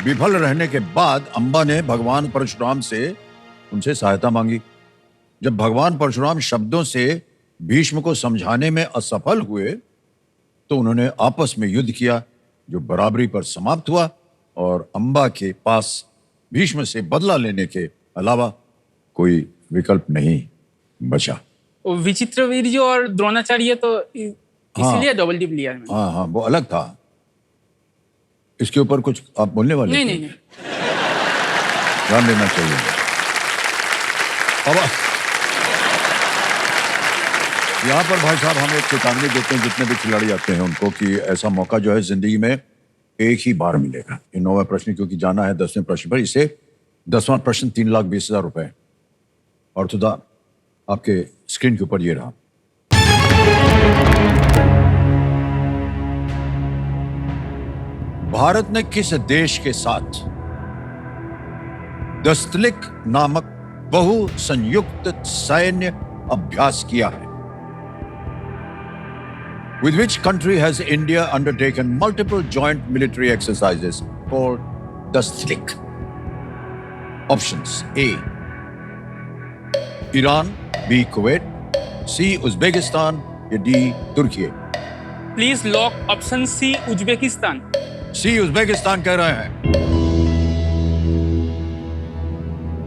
विफल रहने के बाद अंबा ने भगवान परशुराम से उनसे सहायता मांगी। जब भगवान परशुराम शब्दों से भीष्म को समझाने में असफल हुए तो उन्होंने आपस में युद्ध किया, जो बराबरी पर समाप्त हुआ और अंबा के पास भीष्म से बदला लेने के अलावा कोई विकल्प नहीं बचा। विचित्रवीर्य और द्रोणाचार्य तो इसीलिए डबल डिप लिया है मैंने। हाँ हाँ, वो अलग था। इसके ऊपर कुछ आप बोलने वाले? नहीं थे? नहीं नहीं। ध्यान देना चाहिए। अब यहाँ पर भाई साहब हम एक चेतावनी देते हैं जितने भी खिलाड़ी आते हैं उनको, कि ऐसा मौका जो है जिंदगी में एक ही बार मिलेगा। ये 9वां प्रश्न क्योंकि जाना है 10वें प्रश्न पर, इसे 10वां प्रश्न 3,20,000 रुपए। और तुदा आपके स्क्रीन के ऊपर ये रहा। भारत ने किस देश के साथ दस्तलिक नामक बहु संयुक्त सैन्य अभ्यास किया है? With which country has India undertaken multiple joint military exercises called Dastlik? Options: A. Iran, B. Kuwait, C. Uzbekistan, या D. तुर्की। Please lock option C Uzbekistan. C Uzbekistan कह रहे हैं।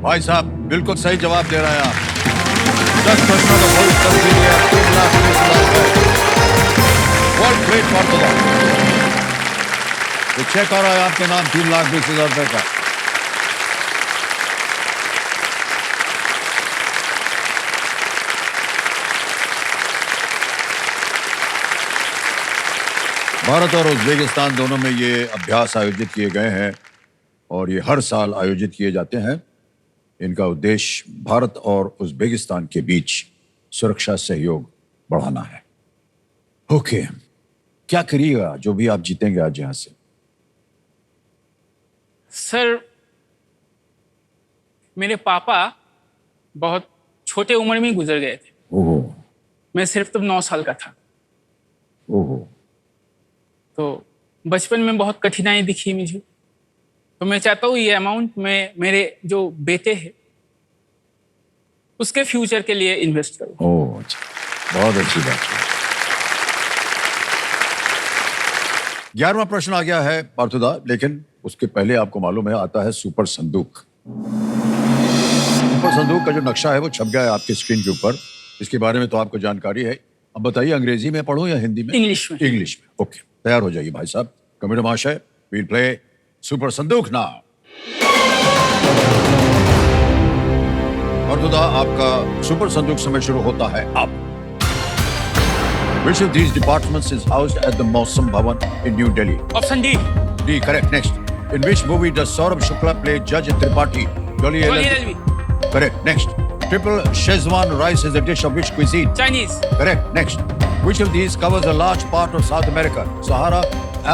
भाई साहब बिल्कुल सही जवाब दे रहे हैं आप। 10 प्रश्नों का फुल उत्तर के लिए 3,20,000 वर्ल्ड ग्रेट पार्थोदा। तो चेक आ रहा है आपके नाम 3,20,000 रुपए का। भारत और उज्बेकिस्तान दोनों में ये अभ्यास आयोजित किए गए हैं और ये हर साल आयोजित किए जाते हैं। इनका उद्देश्य भारत और उज्बेकिस्तान के बीच सुरक्षा सहयोग बढ़ाना है। ओके, क्या करिएगा जो भी आप जीतेंगे आज यहां से? सर मेरे पापा बहुत छोटे उम्र में गुजर गए थे। ओहो। मैं सिर्फ तब 9 साल का था। ओहो। तो बचपन में बहुत कठिनाई दिखी मुझे, तो मैं चाहता हूँ ये अमाउंट मैं मेरे जो बेटे हैं उसके फ्यूचर के लिए इन्वेस्ट करूँ। ओह अच्छा, बहुत अच्छी बात है। 11वां प्रश्न आ गया है पार्थुदा, लेकिन उसके पहले आपको मालूम है आता है सुपर संदूक। सुपर संदूक का जो नक्शा है वो छप गया है आपके स्क्रीन के ऊपर। इसके बारे में तो आपको जानकारी है। अब बताइए, अंग्रेजी में पढ़ूं या हिंदी में? इंग्लिश में। इंग्लिश में, ओके। तैयार हो जाइए भाई साहब। कंप्यूटर महाशय, वील प्ले सुपर संदूक नाउ। पार्थुदा, आपका सुपर संदूक समय शुरू होता है अब। Which of these departments is housed at the Mausam Bhavan in New Delhi? Option D. D, correct. Next. In which movie does Saurabh Shukla play Judge Tripathi? Jolly LLB। Correct. Next. Triple Szechuan rice is a dish of which cuisine? Chinese. Correct. Next. Which of these covers a large part of South America? Sahara,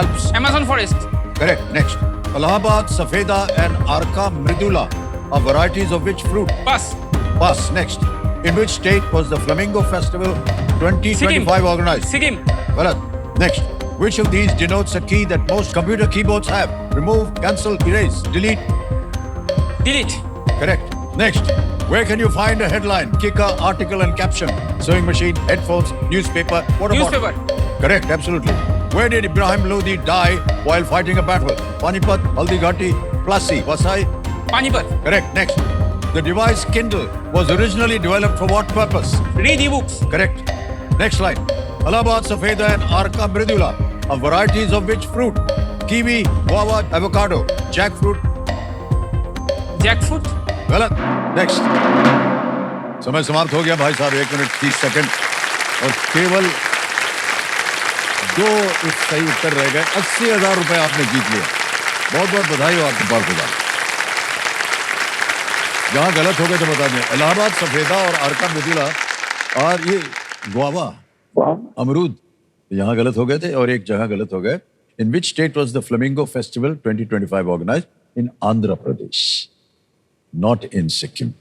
Alps? Amazon forest। Correct. Next. Allahabad, Safeda and Arka Mridula are varieties of which fruit? Pass. Pass. Next. In which state was the Flamingo Festival 2025 organized? Sikkim. Galat. Next. Which of these denotes a key that most computer keyboards have? Remove, cancel, erase, delete? Delete. Correct. Next. Where can you find a headline, kicker, article and caption? Sewing machine, headphones, newspaper, water Newspaper। bottle? Correct, absolutely. Where did Ibrahim Lodi die while fighting a battle? Panipat, Haldighati, Plassey, Vasai? Panipat. Correct. Next. The device Kindle was originally developed for what purpose? Read e books. Correct. Next line. Allahabad, Safeda and Arka Mridula are varieties of which fruit? Kiwi, guava, avocado, jackfruit? Jackfruit. गलत। Next. समय समाप्त हो गया भाई साहब, 1 minute 30 second और केवल 2 सही उत्तर रह गए। 80,000 रुपए आपने जीत लिया। बहुत बहुत बधाई हो आपके पास। जहां गलत हो गए तो बता दें। इलाहाबाद, सफेदा और अर्का मृदुला और ये गुआवा, अमरूद, यहाँ गलत हो गए थे और एक जगह गलत हो गए। In which state was the flamingo festival 2025 organise? In Andhra Pradesh, not in Sikkim.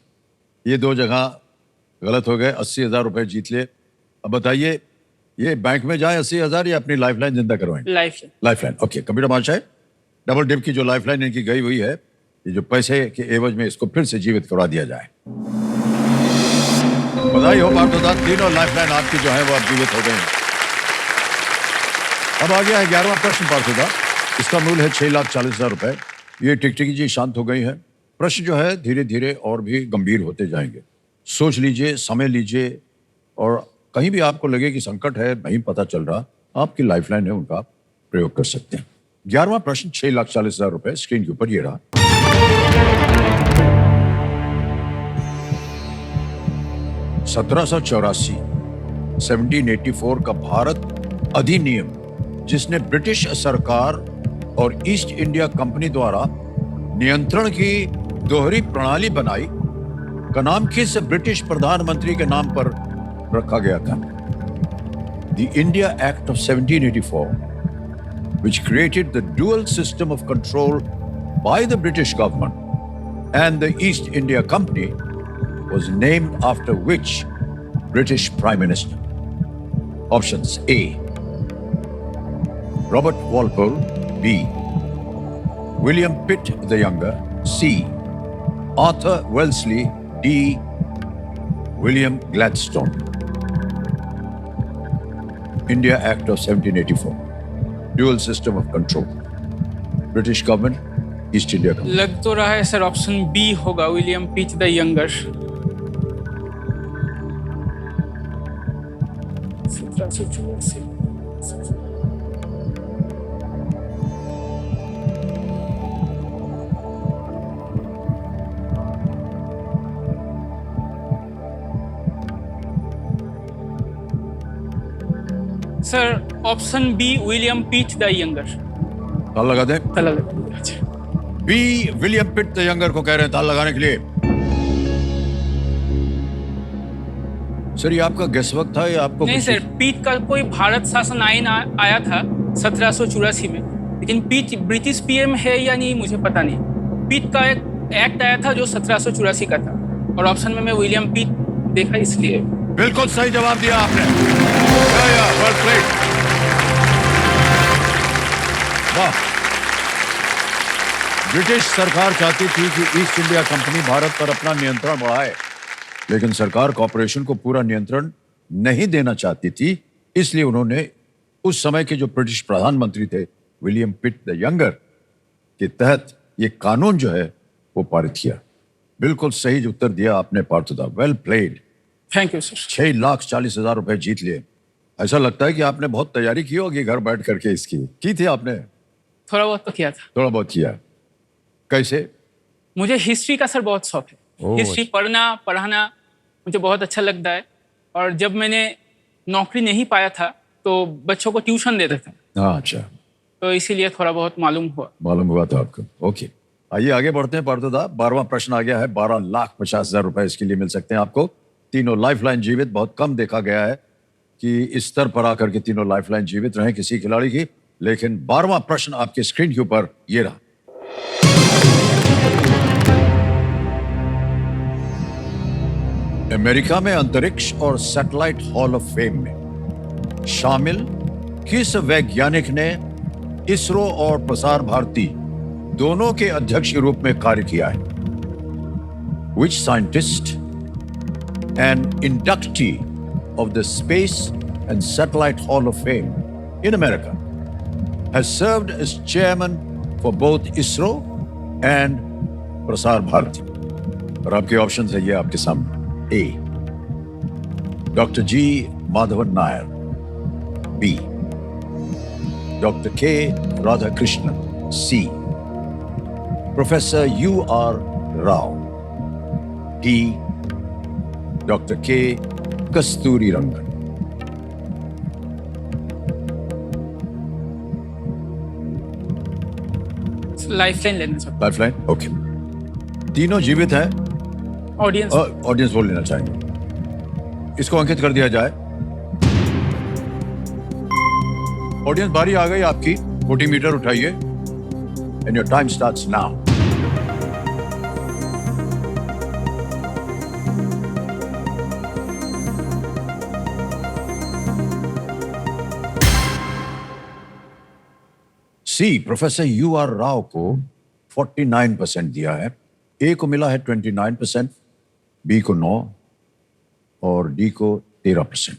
ये 2 जगह गलत हो गए। 80,000 रुपए जीत लिए। अब बताइए, ये बैंक में जाए 80,000 या अपनी लाइफलाइन जिंदा करवाएंगे? लाइफलाइन। ओके, कंप्यूटर बादशाह, डबल डिप की जो लाइफलाइन इनकी गई हुई है, ये जो पैसे के एवज में इसको फिर से जीवित करवा दिया जाए। बधाई हो पार्थुदा, तीनों लाइफलाइन आपकी जो है वो अब जीवित हो गई हैं। अब आ गया है 11वां प्रश्न पार्थुदा। इसका मूल्य है 6,40,000 रुपए। ये टिकटिकी जी शांत हो गई है। प्रश्न जो है धीरे धीरे और भी गंभीर होते जाएंगे। सोच लीजिए, समय लीजिए और कहीं भी आपको लगे कि संकट है, नहीं पता चल रहा, आपकी लाइफलाइन है, उनका प्रयोग कर सकते हैं। 11वां प्रश्न 6,40,000 रुपए स्क्रीन के ऊपर ये रहा। 1784 1784 का भारत अधिनियम, जिसने ब्रिटिश सरकार और ईस्ट इंडिया कंपनी द्वारा नियंत्रण की दोहरी प्रणाली बनाई, का नाम किस ब्रिटिश प्रधानमंत्री के नाम पर रखा गया था? The India Act of 1784, which created the dual system of control by the British government and the East India Company, was named after which British Prime Minister? Options: A, Robert Walpole, B, William Pitt the Younger, C, Arthur Wellesley, D, William Gladstone. India Act of 1784, dual system of control, British government, East India Company. लग तो रहा है sir option B होगा, William Pitt the younger. 1784। Sir option B, William Pitt the younger. ताल लगा दें? ताला लगा दिया। अच्छा। B, William Pitt the younger को कह रहे हैं ताल लगाने के लिए। सर, ये आपका गेस वर्क था या आपको? नहीं सर, पीट का कोई भारत शासन आईन आया था 1784 में, लेकिन पीट ब्रिटिश पीएम है या नहीं मुझे पता नहीं। पीट का एक एक्ट आया था जो 1784 का था और ऑप्शन में मैं विलियम पीट देखा इसलिए। बिल्कुल सही जवाब दिया आपने। वाह। ब्रिटिश सरकार चाहती थी कि ईस्ट इंडिया कंपनी भारत पर अपना नियंत्रण बढ़ाए, लेकिन सरकार कॉरपोरेशन को पूरा नियंत्रण नहीं देना चाहती थी। इसलिए उन्होंने उस समय के जो ब्रिटिश प्रधानमंत्री थे विलियम पिट द यंगर के तहत ये कानून जो है वो पारित किया। बिल्कुल सही उत्तर दिया आपने Parthoda, well played. Thank you sir. 6,40,000 रुपए जीत लिए। ऐसा लगता है कि आपने बहुत तैयारी की होगी घर बैठ करके इसकी। की थी आपने? थोड़ा बहुत तो किया था। थोड़ा बहुत किया। कैसे? मुझे हिस्ट्री का सर बहुत शौक है। ओह, हिस्ट्री पढ़ना पढ़ाना मुझे बहुत अच्छा लगता है। और जब मैंने नौकरी नहीं पाया था तो बच्चों को ट्यूशन देता था, हाँ अच्छा, तो इसीलिए थोड़ा बहुत मालूम हुआ था आपको। ओके, आइए आगे बढ़ते हैं पार्थोदा। 12वां प्रश्न आ गया है। 12,50,000 रुपए इसके लिए मिल सकते हैं आपको। तीनों लाइफलाइन जीवित। बहुत कम देखा गया है कि इस स्तर पर आकर के तीनों लाइफलाइन जीवित रहे किसी खिलाड़ी की। लेकिन 12वां प्रश्न आपके स्क्रीन के ऊपर ये रहा। अमेरिका में अंतरिक्ष और सैटेलाइट हॉल ऑफ फेम में शामिल किस वैज्ञानिक ने इसरो और प्रसार भारती दोनों के अध्यक्ष के रूप में कार्य किया है? Which scientist and inductee of the Space and Satellite Hall of Fame in America has served as chairman for both ISRO and Prasar Bharati? और आपके ऑप्शन है ये आपके सामने। A. Dr. G. Madhavan Nair. B. Dr. K. Radhakrishnan. C. Professor U.R. Rao. D. Dr. K. Kasturi Rangan. Lifeline लेना sir. Lifeline, okay. तीनों जीवित हैं। ऑडियंस ऑडियंस वोट लेना चाहेंगे। इसको अंकित कर दिया जाए। ऑडियंस बारी आ गई आपकी। वोटिंग मीटर उठाइए and your time starts now. C, professor U.R. Rao को 49% दिया है। ए को मिला है 29%, बी को 9 और डी को 13%।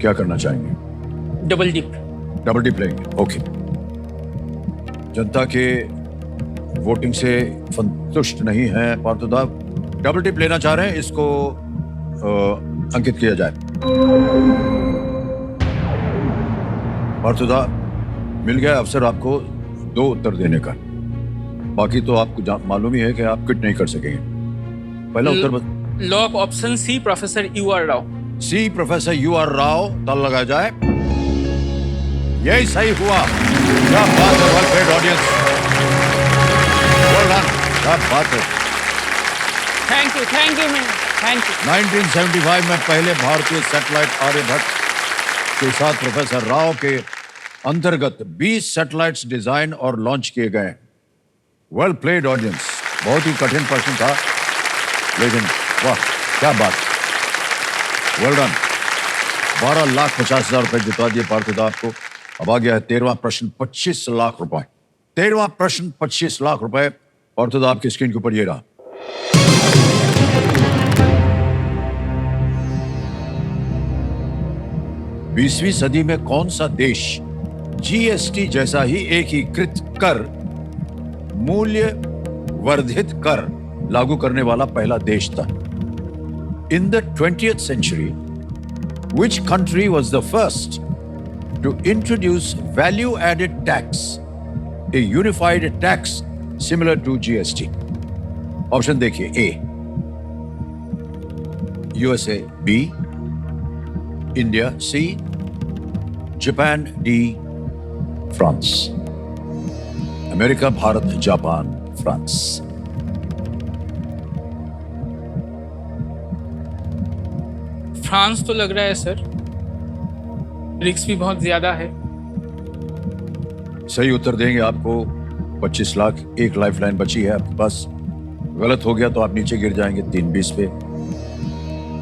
क्या करना चाहेंगे? Double dip. डबल डिप लेंगे, ओके। जनता के वोटिंग से संतुष्ट नहीं है पार्थोदा, डबल डिप लेना चाह रहे हैं। इसको अंकित किया जाए। पार्थोदा, मिल गया अवसर आपको 2 उत्तर देने का। बाकी तो आपको मालूम ही है कि आप क्विट नहीं कर सकेंगे। पहला उत्तर lock option C, professor U.R. Rao. C, professor U.R. Rao. ताल लगाया जाए। यही सही हुआ। क्या बात है, well played audience. Well done, क्या बात है। Thank you man, thank you. 1975 में पहले भारतीय सैटेलाइट आर्यभट्ट के साथ प्रोफेसर राव के अंतर्गत 20 सैटेलाइट्स डिजाइन और लॉन्च किए गए। Well played audience. बहुत ही कठिन प्रश्न था, लेकिन वाह क्या बात। Well done. 12,50,000 रुपए जिता दिए पार्थोदा आपको। अब आ गया है 13वां प्रश्न, 25 लाख रुपए। 13वां प्रश्न 25 लाख रुपए। पार्थोदा आपकी स्क्रीन के ऊपर ये रहा। बीसवीं सदी में कौन सा देश जीएसटी जैसा ही एकीकृत कर, मूल्य वर्धित कर लागू करने वाला पहला देश था? In the 20th century, which country was the first to introduce value-added tax, a unified tax similar to GST? Option देखिए। A USA, B India, C Japan, D France. America, Bharat, Japan, France. France तो लग रहा है sir, risk भी बहुत ज्यादा है। सही उत्तर देंगे आपको 25 लाख। एक लाइफलाइन बची है आपके पास। गलत हो गया तो आप नीचे गिर जाएंगे 320 पे।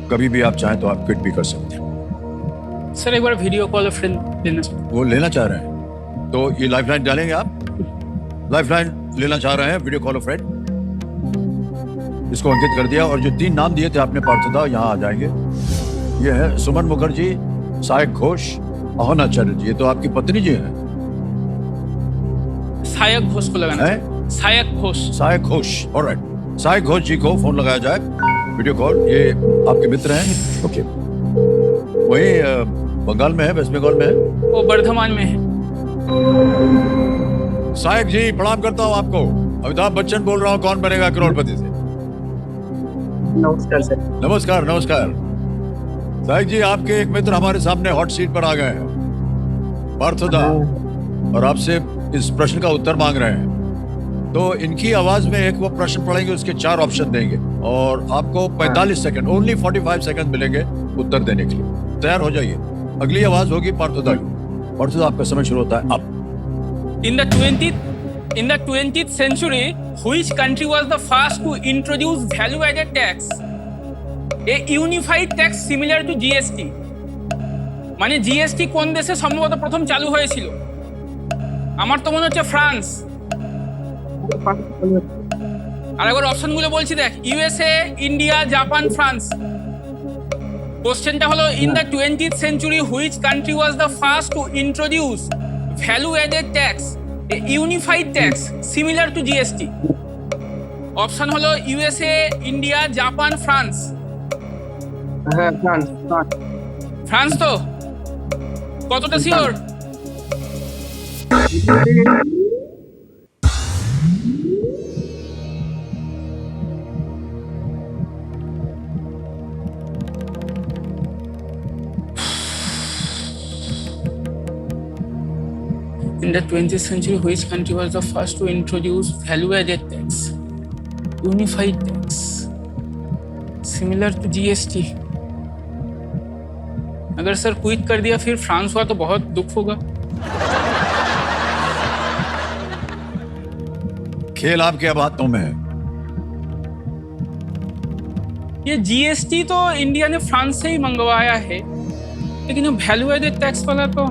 कभी भी आप चाहें तो आप क्विट भी कर सकते हैं। सर एक बार वीडियो कॉल फ्रेंड लेना चाहता वो लेना चाह रहे हैं तो ये लाइफलाइन डालेंगे आप? लाइफलाइन लेना चाह रहे हैं, वीडियो कॉल फ्रेंड, इसको अंकित कर दिया। और जो 3 नाम दिए थे आपने पार्थदा, यहाँ आ जाएंगे। ये है सुमन मुखर्जी, सायक घोष, अहोना चैटर्जी। ये तो आपकी पत्नी जी हैं। सायक घोष को लगाना हैं? चाहता हूं। सायक घोष। सायक घोष, ऑलराइट। सायक घोष जी को फोन लगाया जाए, वीडियो कॉल। ये आपके मित्र हैं? ओके। वही बंगाल में है, वेस्ट बंगाल में है? वो बर्धमान में है। सायक जी प्रणाम करता हूँ आपको। अमिताभ बच्चन बोल रहा हूँ, कौन बनेगा करोड़पति से। नमस्कार सर। नमस्कार नमस्कार। सायक जी, आपके एक मित्र हमारे सामने हॉट सीट पर आ गए हैं, पार्थदा, और आपसे इस प्रश्न का उत्तर मांग रहे हैं। तो इनकी आवाज में एक वो प्रश्न पढ़ेंगे, उसके 4 ऑप्शन देंगे और आपको 45 सेकंड, ओनली 45 सेकंड मिलेंगे उत्तर देने के लिए। तैयार हो जाइए। अगली आवाज होगी पार्थदा की। पार्थदा, आपका समय शुरू होता है अब। In the 20th century, which country was the first to introduce value-added tax? A unified tax similar to GST. মানে জিএসটি কোন দেশে সম্ভবত প্রথম চালু হয়েছিল? আমার তো মনে হচ্ছে ফ্রান্স। আর একবার অপশনগুলো বলছি দেখ, ইউএসএ, ইন্ডিয়া, জাপান, ফ্রান্স। কোশ্চেনটা হলো in the 20th century which country was the first to introduce value-added tax? A unified tax similar to GST. Option হলো ইউএসএ, ইন্ডিয়া, জাপান, ফ্রান্স। হ্যাঁ, ফ্রান্স। ফ্রান্স তো কতটা sure? In the 20th century, which country was the first to introduce value-added tax? Unified tax, similar to GST. अगर sir quit कर दिया फिर France हुआ तो बहुत दुख होगा। खेल आपके अब हाथों में है। ये जीएसटी तो इंडिया ने फ्रांस से ही मंगवाया है, लेकिन ये वैल्यू एडेड टैक्स वाला तो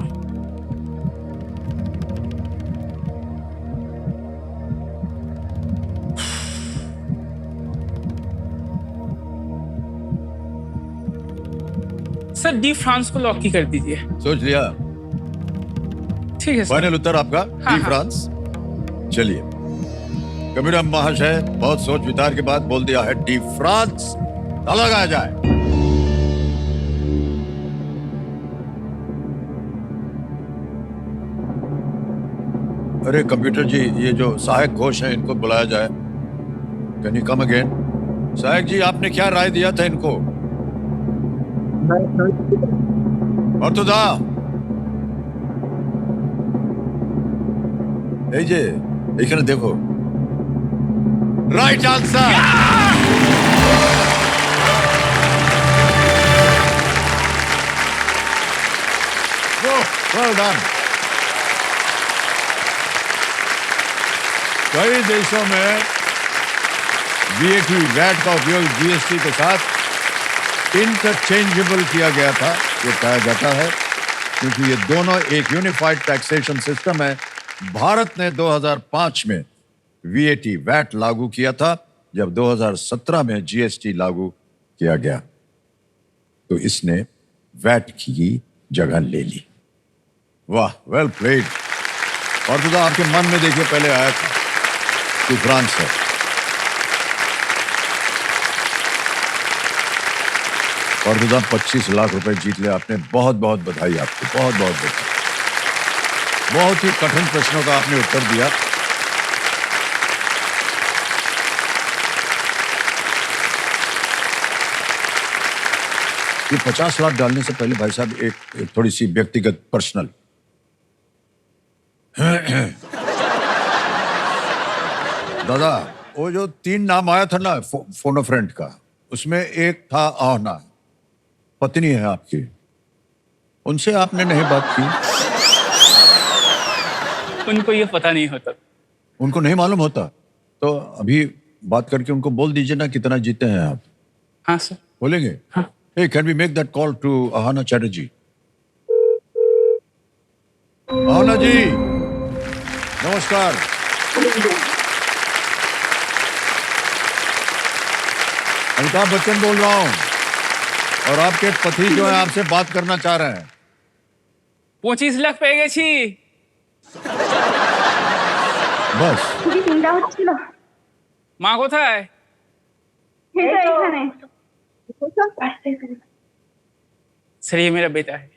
सर डी फ्रांस को लॉक ही कर दीजिए। सोच लिया? ठीक है सर। फाइनल उत्तर आपका हाँ, डी फ्रांस। चलिए, कबीरम महाशय बहुत सोच विचार के बाद बोल दिया है डी फ्रांस। ताला लगाया जाए। अरे कंप्यूटर जी, ये जो सहायक घोष हैं इनको बुलाया जाए। Can you come again? सहायक जी, आपने क्या राय दिया था इनको? পার্থদা, এই যে এখানে দেখো, রাইট আনসার। Well done. कई देशों में वीएटी, वैट का उपयोग जीएसटी के साथ इंटरचेंजेबल किया गया था, ये कहा जाता है, क्योंकि ये दोनों एक यूनिफाइड टैक्सेशन सिस्टम है। भारत ने 2005 में वीएटी, वैट लागू किया था, जब 2017 में जीएसटी लागू किया गया तो इसने वैट की जगह ले ली। वाह, वेल प्लेड। और तो आपके मन में देखिए पहले आया था कि फ्रांस है। और 25 लाख रुपए जीत लिया आपने। बहुत बहुत बधाई आपको, बहुत बहुत बधाई। बहुत ही कठिन प्रश्नों का आपने उत्तर दिया। ये 50 लाख डालने से पहले भाई साहब एक थोड़ी सी व्यक्तिगत पर्सनल दादा, वो जो 3 नाम आया था ना फोनो फ्रेंड का, उसमें एक था आहना, पत्नी है आपकी, उनसे आपने नहीं बात की? उनको ये पता नहीं होता। उनको नहीं मालूम होता? तो अभी बात करके उनको बोल दीजिए ना कितना जीते हैं आप। हाँ सर। बोलेंगे? हाँ। Hey, can we make that call to Ahana Chatterjee? भावना जी नमस्कार। अमिताभ बच्चन बोल रहा हूं और आपके पति जो है आपसे बात करना चाह रहे हैं। 25 লাখ পেয়ে গেছি। बस খুবই চিন্তা হচ্ছিল। মা কোথায়? এই তো এখানে। सर ये मेरा बेटा है।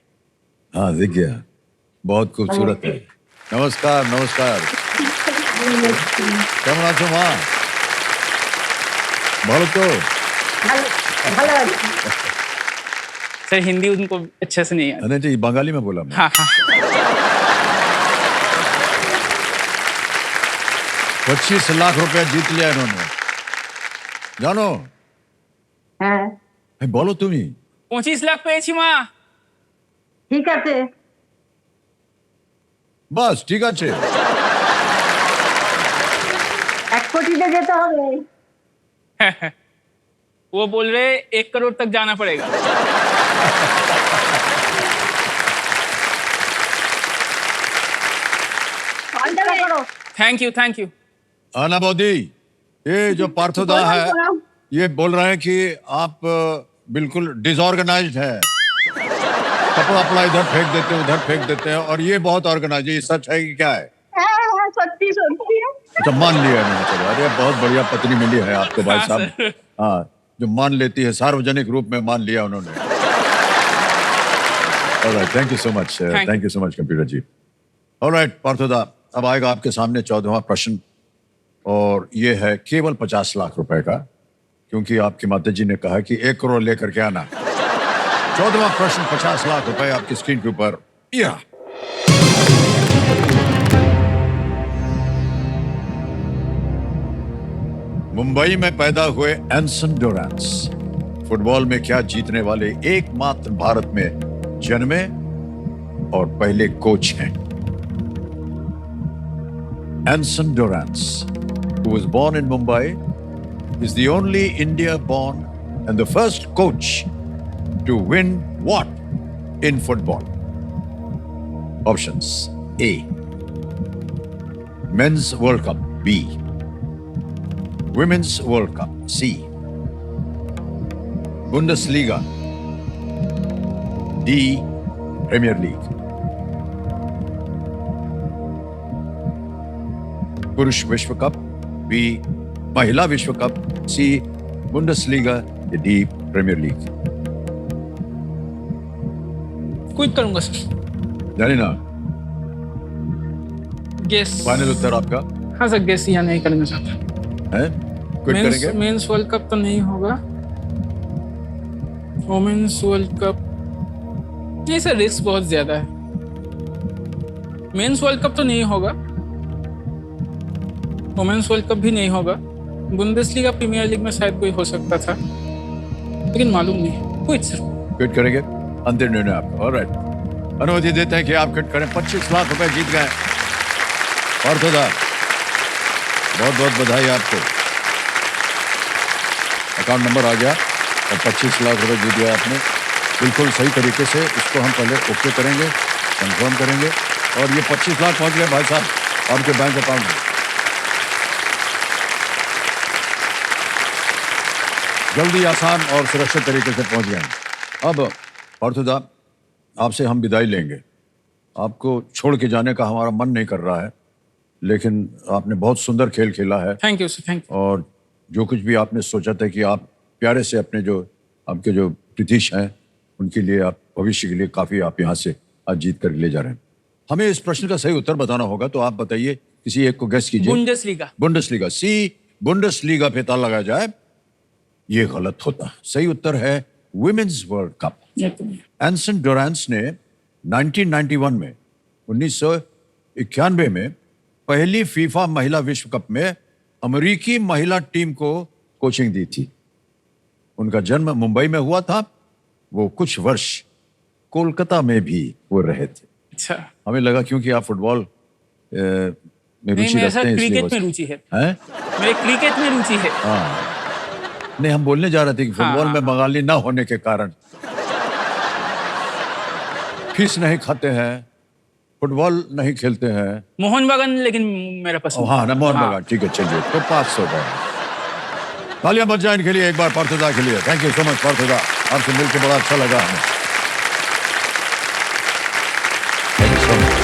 हाँ दिख गया, बहुत खूबसूरत है। नमस्कार नमस्कार। কেমন আছো মা? ভালো তো? ভালো ভালো আছি। सर हिंदी उनको अच्छे से नहीं आती। नहीं जी बंगाली में बोला मैं। हाँ हाँ 25 लाख रुपया जीत लिया इन्होंने, জানো? হ্যাঁ বলো তুমি। 25 লাখ পেয়েছি মা। ঠিক আছে। বাস ঠিক আছে। 1 কোটিতে যেতে হবে। वो बोल रहे 1 करोड़ तक जाना पड़ेगा। ফোনটা করো। Thank you. आना मोदी, ये जो पार्थोदा है ये बोल रहे हैं कि आप बिल्कुल डिसऑर्गेनाइज्ड है, कपड़ा अपना इधर फेंक देते हैं उधर फेंक देते हैं, और ये बहुत ऑर्गेनाइज है। ये सच है कि क्या है? হ্যাঁ হ্যাঁ সত্যি সত্যি। अच्छा मान लिया इन्होंने, चलो अरे बहुत बढ़िया पत्नी मिली है आपको भाई हाँ, साहब। सर। हाँ जो मान लेती है, सार्वजनिक रूप में मान लिया उन्होंने। All right thank you so much, thank you so much computer ji. All right Parthoda, अब आएगा आपके सामने 14वां प्रश्न और ये है केवल 50 लाख रुपए का, क्योंकि आपकी माता जी ने कहा कि 1 करोड़ लेकर के आना। 14वां प्रश्न 50 लाख रुपए आपकी स्क्रीन के ऊपर। या मुंबई में पैदा हुए एंसन डोरेंस फुटबॉल में क्या जीतने वाले एकमात्र भारत में जन्मे और पहले कोच हैं। एंसन डोरेंस, who was born in Mumbai, is the only India-born and the first coach to win what in football? Options: A. Men's World Cup. B. Women's World Cup. C. Bundesliga. D. Premier League. पुरुष विश्व cup, B महिला विश्व कप, C Bundesliga, D premier league. Quit करूंगा सर। जानी ना guess. Final उत्तर आपका हाँ सर गेस या नहीं करना चाहता। है? क्विट करेंगे? मेंस वर्ल्ड कप तो नहीं होगा। वुमेन्स वर्ल्ड कप नहीं सर, रिस्क बहुत ज्यादा है। मेंस वर्ल्ड कप तो नहीं होगा, वुमेन्स वर्ल्ड कप भी नहीं होगा। बुंदेसलीगा प्रीमियर लीग में शायद कोई हो सकता था, लेकिन मालूम नहीं। Quit sir. क्विट करेंगे? अंतिम निर्णय आपका। ऑलराइट, अनुमति देते हैं कि आप क्विट करें। 25 लाख रुपए जीत गए पार्थोदा, बहुत बहुत बधाई आपको। अकाउंट नंबर आ गया और 25 लाख रुपए जीत गया आपने बिल्कुल सही तरीके से। इसको हम पहले ओके करेंगे, कंफर्म करेंगे, और ये 25 लाख पहुंच गए भाई साहब आपके बैंक अकाउंट में। जल्दी, आसान और सुरक्षित तरीके से पहुंच गए। अब पार्थोदा, आपसे हम विदाई लेंगे। आपको छोड़ के जाने का हमारा मन नहीं कर रहा है, लेकिन आपने बहुत सुंदर खेल खेला है। Thank you sir, thank you. और जो कुछ भी आपने सोचा था कि आप प्यारे से अपने जो आपके जो प्रीतिश हैं उनके लिए, आप भविष्य के लिए काफ़ी आप यहाँ से आज जीत कर ले जा रहे हैं। हमें इस प्रश्न का सही उत्तर बताना होगा, तो आप बताइए, किसी एक को गेस कीजिए। बुंडेसलीगा। बुंडेसलीगा, सी बुंडेसलीगा पे ताला लगाया जाए, ये गलत होता। सही उत्तर है वुमेन्स वर्ल्ड कप। एंसन डोरेंस ने 1991 में 1991 में पहली फीफा महिला विश्व कप में अमेरिकी महिला टीम को कोचिंग दी थी। उनका जन्म मुंबई में हुआ था, वो कुछ वर्ष कोलकाता में भी वो रहे थे। अच्छा, हमें लगा क्योंकि आप फुटबॉल में रुचि रखते हैं, इसलिए क्रिकेट में रुचि है। हैं? मेरे क्रिकेट में रुचि है। हाँ, नहीं हम बोलने जा रहे थे कि फुटबॉल में बंगाली ना होने के कारण फीस नहीं खाते हैं, फुटबॉल नहीं खेलते हैं। मोहन बागान लेकिन मेरा पसंद। हाँ ना, मोहन बागान, ठीक है, चलिए तो 500 का। तालियां बज जाए इनके लिए एक बार पार्थोदा के लिए। थैंक यू सो मच पार्थोदा, आपसे मिलकर बड़ा अच्छा लगा हमें। Thank you so much.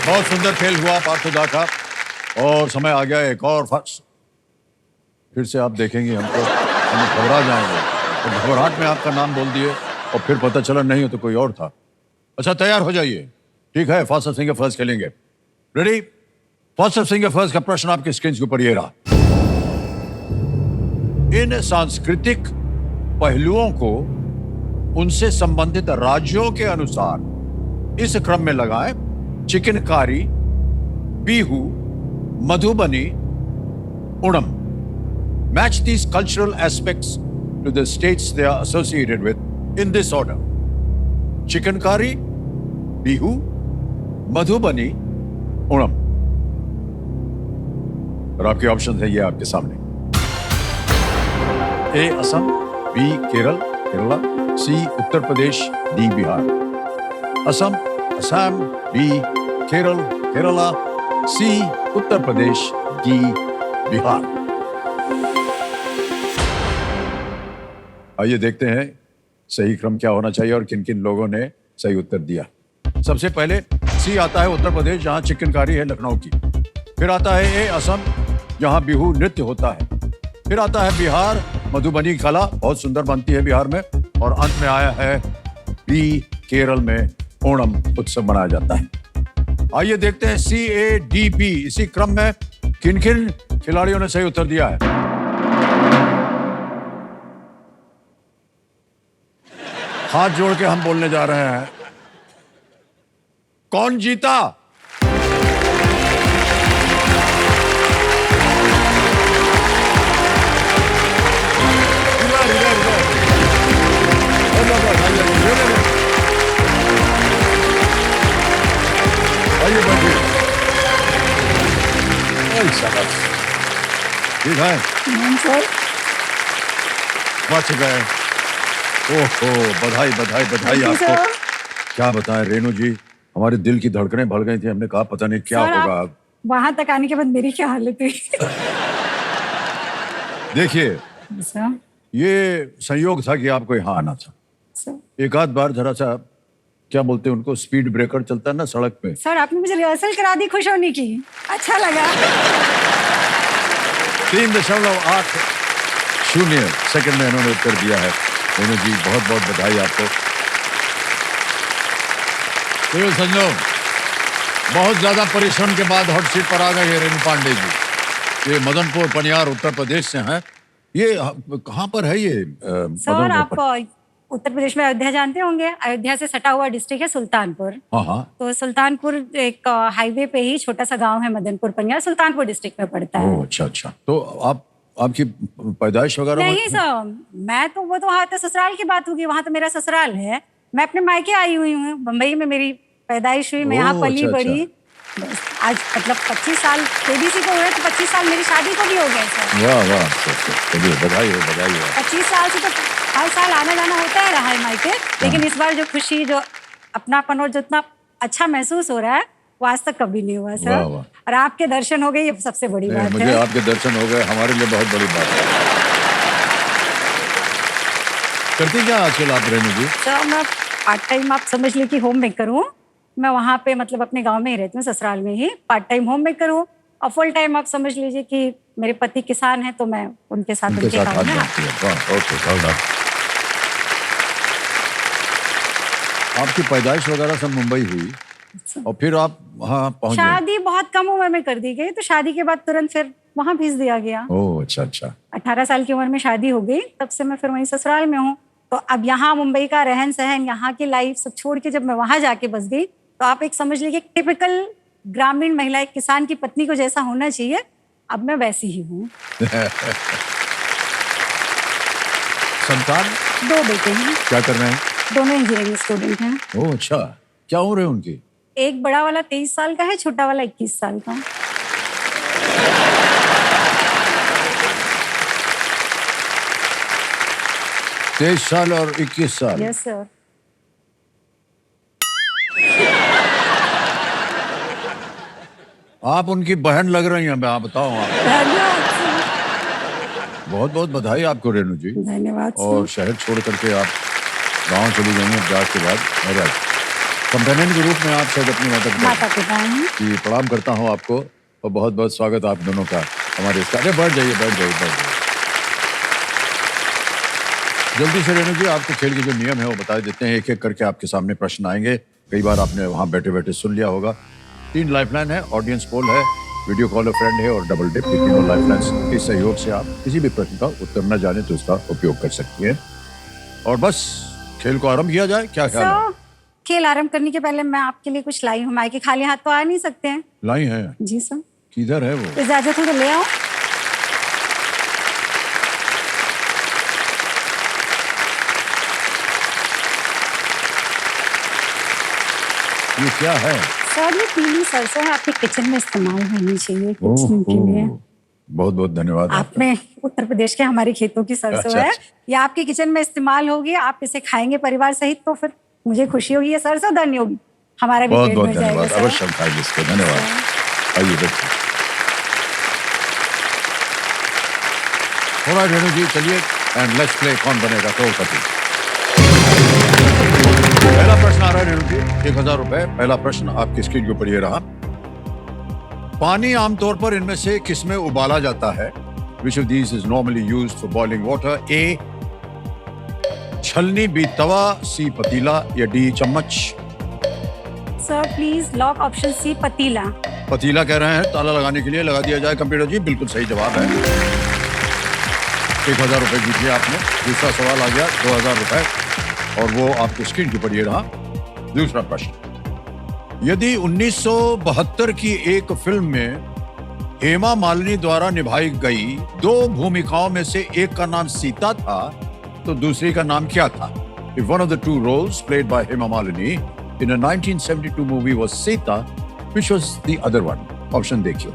बहुत सुंदर खेल हुआ पार्थोदा का, और समय आ गया एक और फर्स्ट। फिर से आप देखेंगे हमको, हम घबरा जाएंगे, तो घबराहट में आपका नाम बोल दिए और फिर पता चला नहीं हो तो कोई और था। अच्छा, तैयार हो जाइए, ठीक है, फास्ट सिंगर फर्स्ट खेलेंगे। रेडी? फास्ट सिंगर फर्स्ट का प्रश्न आपके स्क्रीन के ऊपर ये रहा। इन सांस्कृतिक पहलुओं को उनसे संबंधित राज्यों के अनुसार इस क्रम में लगाएं: chikankari, Bihu, Madhubani, Onam. Match these cultural aspects to the states they are associated with in this order: chikankari, Bihu, Madhubani, Onam. और आपके ऑप्शन है ये आपके सामने। ए असम, बी केरला, सी उत्तर प्रदेश, डी बिहार। असम, असम, बी केरला, सी उत्तर प्रदेश, डी बिहार। आइए देखते हैं सही क्रम क्या होना चाहिए और किन किन लोगों ने सही उत्तर दिया। सबसे पहले सी आता है उत्तर प्रदेश, जहां चिकनकारी है लखनऊ की। फिर आता है ए असम, जहां बिहू नृत्य होता है। फिर आता है बिहार, मधुबनी कला बहुत सुंदर बनती है बिहार में। और अंत में आया है बी केरल में ओणम उत्सव मनाया जाता है। आइए देखते हैं सी ए डी बी, इसी क्रम में किन किन खिलाड़ियों ने सही उत्तर दिया है। हाथ जोड़ के हम बोलने जा रहे हैं, कौन जीता? आइए बैठिए। ठीक है, बच गए। ओहो, बधाई बधाई बधाई आपको। क्या बताएं रेणु जी, हमारे दिल की धड़कनें बढ़ गई थी। हमने कहा पता नहीं क्या होगा। अब वहां तक आने के बाद मेरी क्या हालत हुई। देखिए, ये संयोग था कि आपको यहाँ आना था। एक आध बार जरा सा, क्या बोलते हैं उनको, स्पीड ब्रेकर चलता है ना सड़क पे। सर आपने मुझे रिहर्सल करा दी खुश होने की, अच्छा लगा। 3.80 सेकंड में इन्होंने उत्तर दिया है। रेणु जी, बहुत बहुत बधाई आपको। तो संजो, बहुत ज्यादा परिश्रम के बाद हॉट सीट पर आ गए रेणु पांडे जी। ये मदनपुर पनियार उत्तर प्रदेश से हैं। ये कहाँ पर है ये? सर आप उत्तर प्रदेश में अयोध्या जानते होंगे, अयोध्या से सटा हुआ डिस्ट्रिक्ट है सुल्तानपुर। हाँ। तो सुल्तानपुर एक हाईवे पे ही छोटा सा गांव है मदनपुर पनियार, सुल्तानपुर डिस्ट्रिक्ट में पड़ता है। अच्छा। तो आपकी पैदाइश वगैरह? नहीं सर, मैं तो वो तो वहाँ तो ससुराल की बात होगी, वहाँ तो मेरा ससुराल है। मैं अपने मायके आई हुई हूँ, बम्बई में मेरी पैदाइश हुई, मैं यहाँ पली बड़ी। आज मतलब 25 साल केबीसी को हुए, तो 25 साल मेरी शादी को भी हो गए सर। वाह, चलिए बधाई हो। 25 साल से तो हर साल आना जाना होता है रहा है मायके, लेकिन इस बार जो खुशी, जो अपनापन और जितना अच्छा महसूस हो रहा है वो आज तक कभी नहीं हुआ सर। और आपके दर्शन हो गए, ये सबसे बड़ी बात है। मुझे आपके दर्शन हो गए, हमारे लिए बहुत बड़ी बात है। करती क्या आजकल आप रेणु जी? सर मैं पार्ट टाइम, आप समझ लीजिए कि होम मेकर हूँ। मैं वहाँ पे मतलब अपने गांव में ही रहती हूँ, ससुराल में ही पार्ट टाइम होम मेकर हूँ। और फुल टाइम आप समझ लीजिए कि मेरे पति किसान हैं, तो मैं उनके साथ हाथ जाती है। आपकी पैदाइश वगैरह सब मुंबई हुई और फिर आप वहाँ पहुँच गए? शादी बहुत कम उम्र में कर दी गई, तो शादी के बाद तुरंत फिर वहाँ भेज दिया गया। ओह, अच्छा। 18 साल की उम्र में शादी हो गई, तब से मैं फिर वहीं ससुराल में हूँ। तो अब यहाँ मुंबई का रहन सहन, यहाँ की लाइफ सब छोड़ के जब मैं वहाँ जाके बस गई, तो आप एक समझ लीजिए टिपिकल ग्रामीण महिला, एक किसान की पत्नी को जैसा होना चाहिए, अब मैं वैसी ही हूँ। संतान? 2 बेटे हैं। क्या कर रहे हैं? दोनों इंजीनियरिंग स्टूडेंट हैं। ओह अच्छा, क्या उम्र है उनकी? एक बड़ा वाला 23 साल का है, छोटा वाला 21 साल का। 23 साल और 21 साल। Yes sir. आप उनकी बहन लग रही हैं, मैं बताऊं आप। धन्यवाद सर। बहुत बहुत बधाई आपको रेणु जी। धन्यवाद और सर। शहर छोड़ करके आप गांव चली गई हैं ब्याह के बाद। और कंपेनियन के रूप में आप शायद अपनी माता पिता हैं। की प्रणाम करता हूं आपको और बहुत बहुत स्वागत आप दोनों का हमारे इस। अरे बैठ जाइए बैठ जाइए बैठ जाइए। जल्दी से रेणु जी आपको खेल के जो नियम है वो बता देते हैं। एक एक करके आपके सामने प्रश्न आएंगे। कई बार आपने वहां बैठे बैठे सुन लिया होगा। 3 लाइफलाइन है, ऑडियंस पोल है, वीडियो कॉल फ्रेंड है और डबल डिप। तीनों लाइफलाइंस के सहयोग से आप किसी भी प्रश्न का उत्तर न जाने तो उसका उपयोग कर सकती हैं। और बस खेल को आरंभ किया जाए, क्या ख्याल है? सर, खेल आरंभ करने के पहले मैं आपके लिए कुछ लाई हूँ। मायके खाली हाथ तो आ नहीं सकते हैं। लाई है? जी सर। किधर है वो? इजाजत हो तो ले आओ। ये क्या है? सर ये पीली सरसों है, आपके किचन में इस्तेमाल होनी चाहिए किचन के लिए। बहुत बहुत धन्यवाद। आपने उत्तर प्रदेश के हमारे खेतों की सरसों अच्छा, है, अच्छा। ये आपके किचन में इस्तेमाल होगी। आप इसे खाएंगे परिवार सहित तो फिर मुझे खुशी होगी। ये सरसों धन्य होगी, हमारा भी बहुत पेट बहुत भर जाएगा धन्यवाद। सर। अवश्य खाइए इसको। धन्यवाद। आइए बैठिए। ऑलराइट रेणु जी, चलिए एंड लेट्स प्ले कौन बनेगा करोड़पति। पहला प्रश्न आ रहा है रेणु जी, 1000 रुपए। पहला प्रश्न आपकी स्क्रीन के ऊपर ये रहा। पानी आमतौर पर इनमें से किसमें उबाला जाता है? Which of these is normally used for boiling water? A छलनी, B तवा, C पतीला या D चम्मच? Sir please lock option C पतीला। पतीला कह रहे हैं। ताला लगाने के लिए लगा दिया जाए कंप्यूटर जी। बिल्कुल सही जवाब है। 1000 रुपए जीतिए आपने। दूसरा सवाल आ गया 2000 रुपए और वो आपकी स्क्रीन के ऊपर ये रहा। दूसरा प्रश्न, यदि 1972 की एक फिल्म में हेमा मालिनी द्वारा निभाई गई 2 भूमिकाओं में से एक का नाम सीता था तो दूसरी का नाम क्या था? If one of the 2 roles played by Hema Malini in a 1972 movie was Sita, which was the other one? Option देखिए।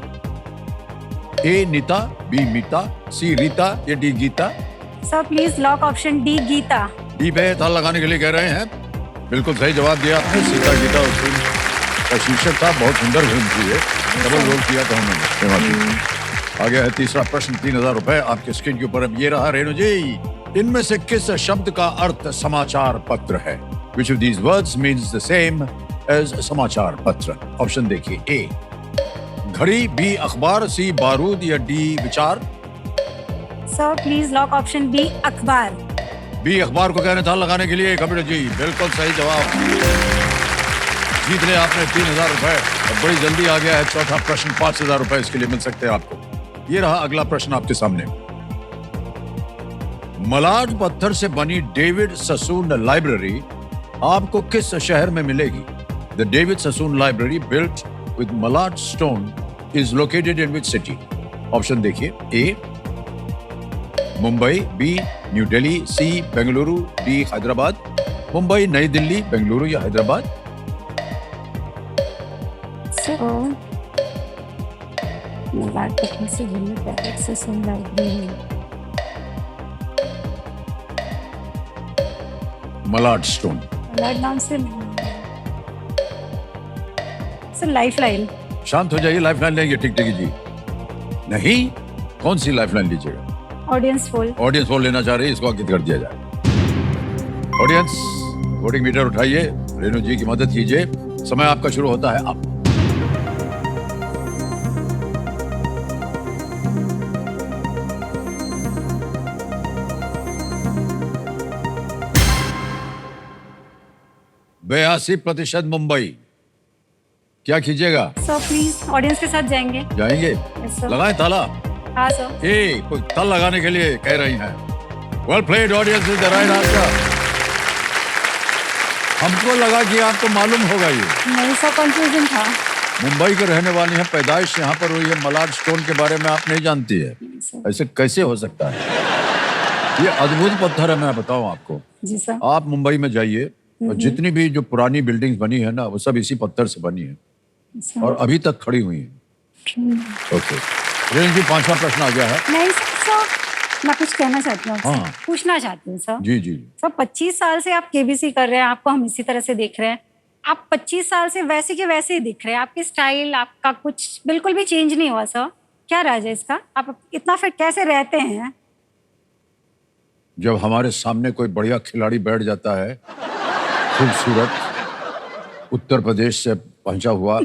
A Neeta, B Meeta, C Reeta या D Geeta? Sir please lock option D Geeta. D पे ताला लगाने के लिए कह रहे हैं। बिल्कुल सही जवाब दिया आपने। सीता गीता उस फिल्म का शीर्षक था। बहुत सुंदर फिल्म थी ये। डबल रोल किया था उन्होंने। आ गया है तीसरा प्रश्न, 3000 रुपए आपके स्क्रीन के ऊपर। अब ये रहा रेणु जी, इनमें से किस शब्द का अर्थ समाचार पत्र है? Which of these words means the same as समाचार पत्र? ऑप्शन देखिए। ए घड़ी, बी अखबार, सी बारूद या डी विचार? Sir please lock option B अखबार। बी अखबार को कहने था लगाने के लिए कंप्यूटर जी। बिल्कुल सही जवाब। जीत ले आपने 3000 रुपए। अब बड़ी जल्दी आ गया है चौथा प्रश्न। 5000 रुपए इसके लिए मिल सकते हैं आपको। ये रहा अगला प्रश्न आपके सामने। मलाड पत्थर से बनी डेविड ससून लाइब्रेरी आपको किस शहर में मिलेगी? The David Sassoon library built with Malad stone is located in which city? Option देखिए। ए मुंबई, बी न्यू दिल्ली, सी बेंगलुरु, डी हैदराबाद? मुंबई, नई दिल्ली, बेंगलुरु या हैदराबाद? सर मलाड पत्थर से बनी David Sassoon library. Malad stone. Malad नाम से सर लाइफलाइन। शांत हो जाइए। लाइफलाइन लेंगे ठीक ठीक जी? नहीं, कौन सी लाइफलाइन लीजिएगा? Audience poll. ऑडियंस पोल लेना चाह रही है, इसको अंकित कर दिया जाए। ऑडियंस वोटिंग मीटर उठाइए, रेणु जी की मदद कीजिए। समय आपका शुरू होता है अब। बयासी % मुंबई। क्या कीजिएगा? सर प्लीज ऑडियंस के साथ जाएंगे। जाएंगे? Yes sir. लगाएं ताला। हाँ सर। ए कोई ताला लगाने के लिए कह रही हैं। Well played audience is the right answer. हमको लगा कि आपको मालूम होगा ये। नहीं सर, कंफ्यूजन था। मुंबई के रहने वाली हैं, पैदाइश यहाँ पर हुई है। मलाड स्टोन के बारे में आप नहीं जानती है? ऐसे कैसे हो सकता है? ये अद्भुत पत्थर है। मैं बताऊं आपको। जी सर। आप मुंबई में जाइए और जितनी भी जो पुरानी बिल्डिंग्स बनी है ना, वो सब इसी पत्थर से बनी है सर। और अभी तक खड़ी हुई है। ओके रेणु जी, 5वां प्रश्न आ गया है। नहीं सर, मैं कुछ कहना चाहती हूँ आपसे, हाँ। पूछना चाहती हूँ सर। जी जी। सर 25 साल से आप केबीसी कर रहे हैं, आपको हम इसी तरह से देख रहे हैं। आप 25 साल से वैसे के वैसे ही दिख रहे हैं, आपकी स्टाइल, आपका कुछ बिल्कुल भी चेंज नहीं हुआ सर। क्या राज है इसका? आप इतना फिट कैसे रहते हैं? जब हमारे सामने कोई बढ़िया खिलाड़ी बैठ जाता है, खूबसूरत, उत्तर प्रदेश से पहुंचा हुआ,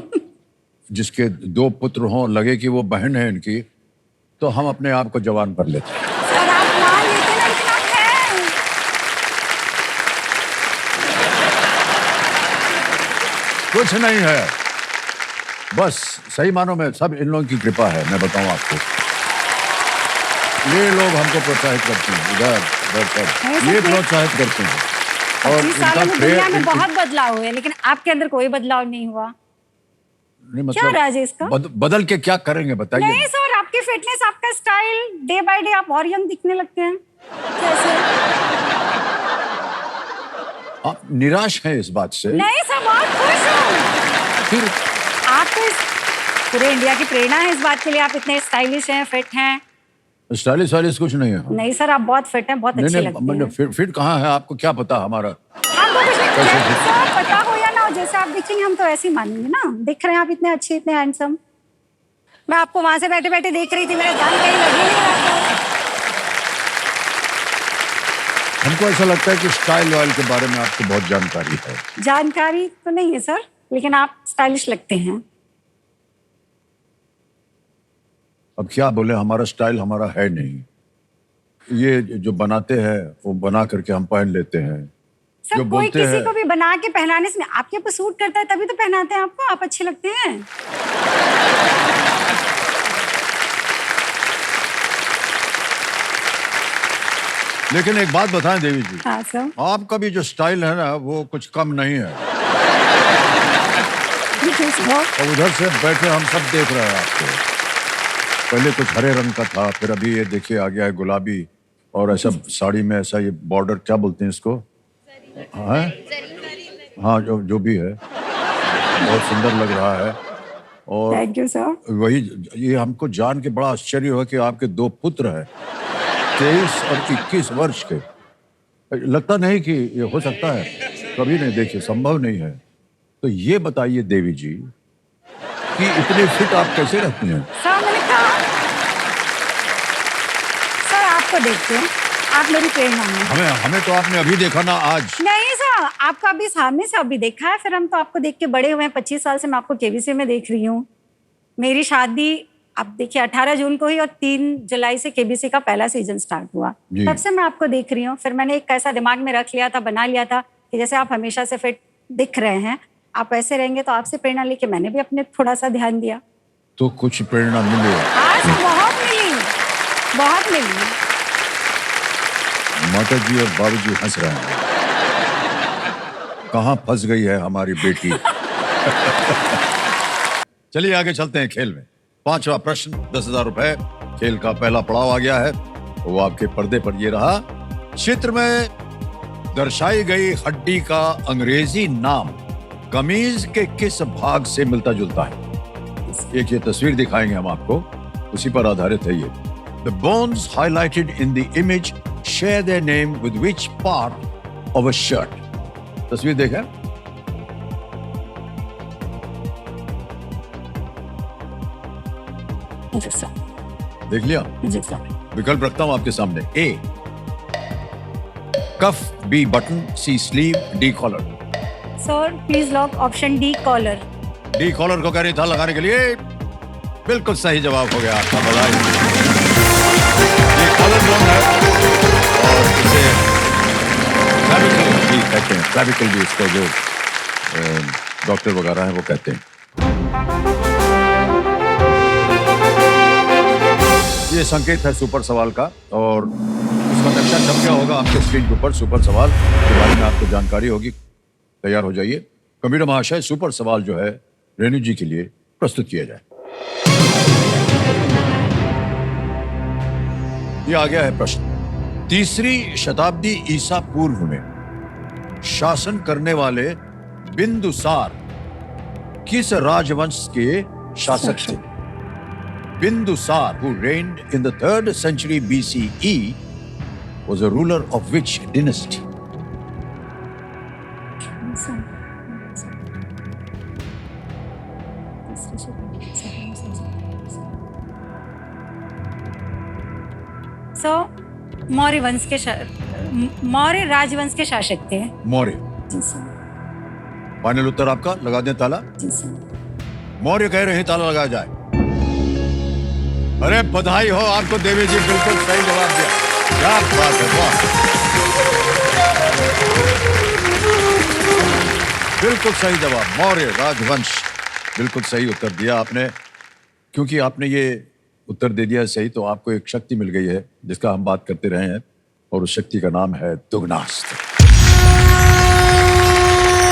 जिसके 2 पुत्र हों, लगे कि वो बहन है इनकी, तो हम अपने आप को जवान कर लेते हैं। सर आप मान लेते हैं, लेकिन आप हैं। कुछ नहीं है, बस सही मानो में सब इन लोगों की कृपा है। मैं बताऊं आपको, ये लोग हमको प्रोत्साहित करते हैं, इधर सब ये प्रोत्साहित करते हैं। और 25 सालों में श्रेय दुनिया में बहुत बदलाव हुए, लेकिन आपके अंदर कोई बदलाव नहीं हुआ। नहीं, क्या राज है इसका? बदल के क्या करेंगे बताइए। नहीं सर, आपकी फिटनेस, आपका स्टाइल, डे बाय डे आप और यंग दिखने लगते हैं। कैसे? आप निराश हैं इस बात से? नहीं सर, बहुत खुश हूँ। फिर आप तो पूरे इंडिया की प्रेरणा है इस बात के लिए, आप इतने स्टाइलिश हैं, फिट हैं। स्टाइलिश वाइलिश कुछ नहीं है। नहीं सर, आप बहुत फिट हैं, बहुत अच्छे लगते हैं। फिट कहाँ है, आपको क्या पता हमारा? आपको कुछ नहीं सर, पता हो या ना हो, जैसे आप दिखेंगे हम तो ऐसे ही मानेंगे ना। दिख रहे हैं आप इतने अच्छे, इतने हैंडसम। मैं आपको वहां से बैठे बैठे देख रही थी, मेरा ध्यान कहीं लग ही नहीं रहा था। हमको ऐसा लगता है कि स्टाइल वाइल के बारे में आपको बहुत जानकारी है। जानकारी तो नहीं है सर, लेकिन आप स्टाइलिश लगते हैं। अब क्या बोले, हमारा स्टाइल हमारा है नहीं। ये जो बनाते हैं वो बना करके हम पहन लेते हैं। सर जो कोई बोलते किसी हैं को भी बना के पहनाने से, आपके ऊपर सूट करता है तभी तो पहनाते हैं आपको, आप अच्छे लगते हैं। लेकिन एक बात बताएं देवी जी, हाँ सर। आपका भी जो स्टाइल है ना वो कुछ कम नहीं है। और उधर से बैठे हम सब देख रहे हैं आपको। पहले कुछ हरे रंग का था, फिर अभी ये देखिए आ गया है गुलाबी, और ऐसा साड़ी में ऐसा ये बॉर्डर, क्या बोलते हैं इसको? हाँ, जो भी है, बहुत सुंदर लग रहा है। और थैंक यू सर। वही ये हमको जान के बड़ा आश्चर्य हुआ कि आपके 2 पुत्र हैं, 23 और 21 वर्ष के। लगता नहीं कि ये हो सकता है, कभी नहीं देखिए, संभव नहीं है। तो ये बताइए देवी जी कि इतने फिट आप कैसे रहती हैं? सर मैंने कहा, सर आपको देखते हैं, आप मेरी प्रेरणा हैं। हमें तो आपने अभी देखा ना आज। नहीं सर, आपको अभी सामने से अभी देखा है, फिर हम तो आपको देख के बड़े हुए हैं। 25 साल से मैं आपको केबीसी में देख रही हूँ। मेरी शादी आप देखिए 18 जून को ही, और 3 जुलाई से केबीसी का पहला सीजन स्टार्ट हुआ। जी। तब से मैं आपको देख रही हूँ। फिर मैंने एक ऐसा दिमाग में रख लिया था, बना लिया था कि जैसे आप हमेशा से फिट दिख रहे हैं, आप ऐसे रहेंगे, तो आपसे प्रेरणा लेके मैंने भी अपने थोड़ा सा ध्यान दिया। तो कुछ प्रेरणा मिली? हाँ सर, बहुत मिली, बहुत मिली। माता जी और बाबू जी हंस रहे हैं। कहाँ फंस गई है हमारी बेटी? चलिए आगे चलते हैं खेल में। 5वां प्रश्न, 10,000 रुपए। खेल का पहला पड़ाव आ गया है, वो आपके पर्दे पर ये रहा। चित्र में दर्शाई गई हड्डी का अंग्रेजी नाम कमीज के किस भाग से मिलता जुलता है? एक ये तस्वीर दिखाएंगे हम आपको, उसी पर आधारित है ये। The bones highlighted in the image share their name with which part of a shirt? तस्वीर देखें। जी सर। देख लिया? जी सर। विकल्प रखता हूं आपके सामने। A cuff, B button, C sleeve, D collar. Sir please lock option D, collar. D collar को कह रही था लगाने के लिए, बिल्कुल सही जवाब हो गया आपका, बधाई। ये कॉलर जोन है और इसे क्लैविकल भी कहते हैं। क्लैविकल भी इसको जो डॉक्टर वगैरह हैं वो कहते हैं। ये संकेत है सुपर सवाल का, और उसका नक्शा छप गया होगा आपके स्क्रीन के ऊपर। सुपर सवाल के बारे में आपको जानकारी होगी, तैयार हो जाइए। कंप्यूटर महाशय, सुपर सवाल जो है रेणु जी के लिए प्रस्तुत किया जाए। ये आ गया है प्रश्न। 3री शताब्दी ईसा पूर्व में शासन करने वाले बिंदुसार किस राजवंश के शासक थे? Bindusar, who reigned in the 3rd century BCE, was a ruler of which dynasty? सो मौर्य वंश के मौर्य राजवंश के शासक थे। मौर्य। जी सर। फाइनल उत्तर आपका, लगा दें ताला? जी सर। मौर्य कह रहे हैं, ताला लगाया जाए। अरे बधाई हो आपको देवी जी, बिल्कुल सही जवाब दिया। क्या बात है, वाह, बिल्कुल सही जवाब, मौर्य राजवंश। बिल्कुल सही उत्तर दिया आपने। क्योंकि आपने ये उत्तर दे दिया सही, तो आपको एक शक्ति मिल गई है जिसका हम बात करते रहे हैं, और उस शक्ति का नाम है दुग्नास्त्र।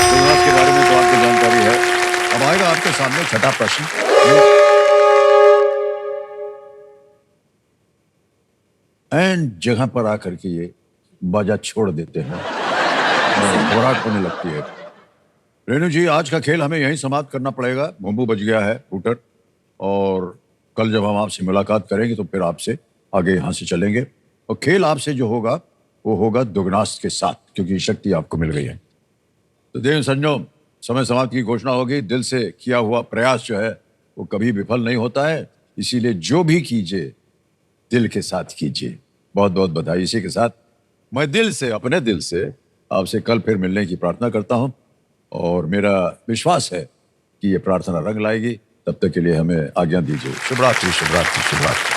दुग्नास्त्र के बारे में तो आपको जानकारी है। अब आएगा आपके सामने छठा प्रश्न। एंड जगह पर आकर के ये बाजा छोड़ देते हैं और घबराहट होने लगती है। रेणु जी, आज का खेल हमें यहीं समाप्त करना पड़ेगा। भोंबू बज गया है फूटर, और कल जब हम आपसे मुलाकात करेंगे तो फिर आपसे आगे यहाँ से चलेंगे, और खेल आपसे जो होगा वो होगा दुग्नास्त्र के साथ, क्योंकि शक्ति आपको मिल गई है। तो देव संजोम, समय समाप्ति की घोषणा होगी। दिल से किया हुआ प्रयास जो है वो कभी विफल नहीं होता है, इसीलिए जो भी कीजिए दिल के साथ कीजिए। बहुत बहुत बधाई। इसी के साथ मैं दिल से, अपने दिल से आपसे कल फिर मिलने की प्रार्थना करता हूं, और मेरा विश्वास है कि ये प्रार्थना रंग लाएगी। तब तक के लिए हमें आज्ञा दीजिए। शुभ रात्रि, शुभ रात्रि, शुभ रात्रि।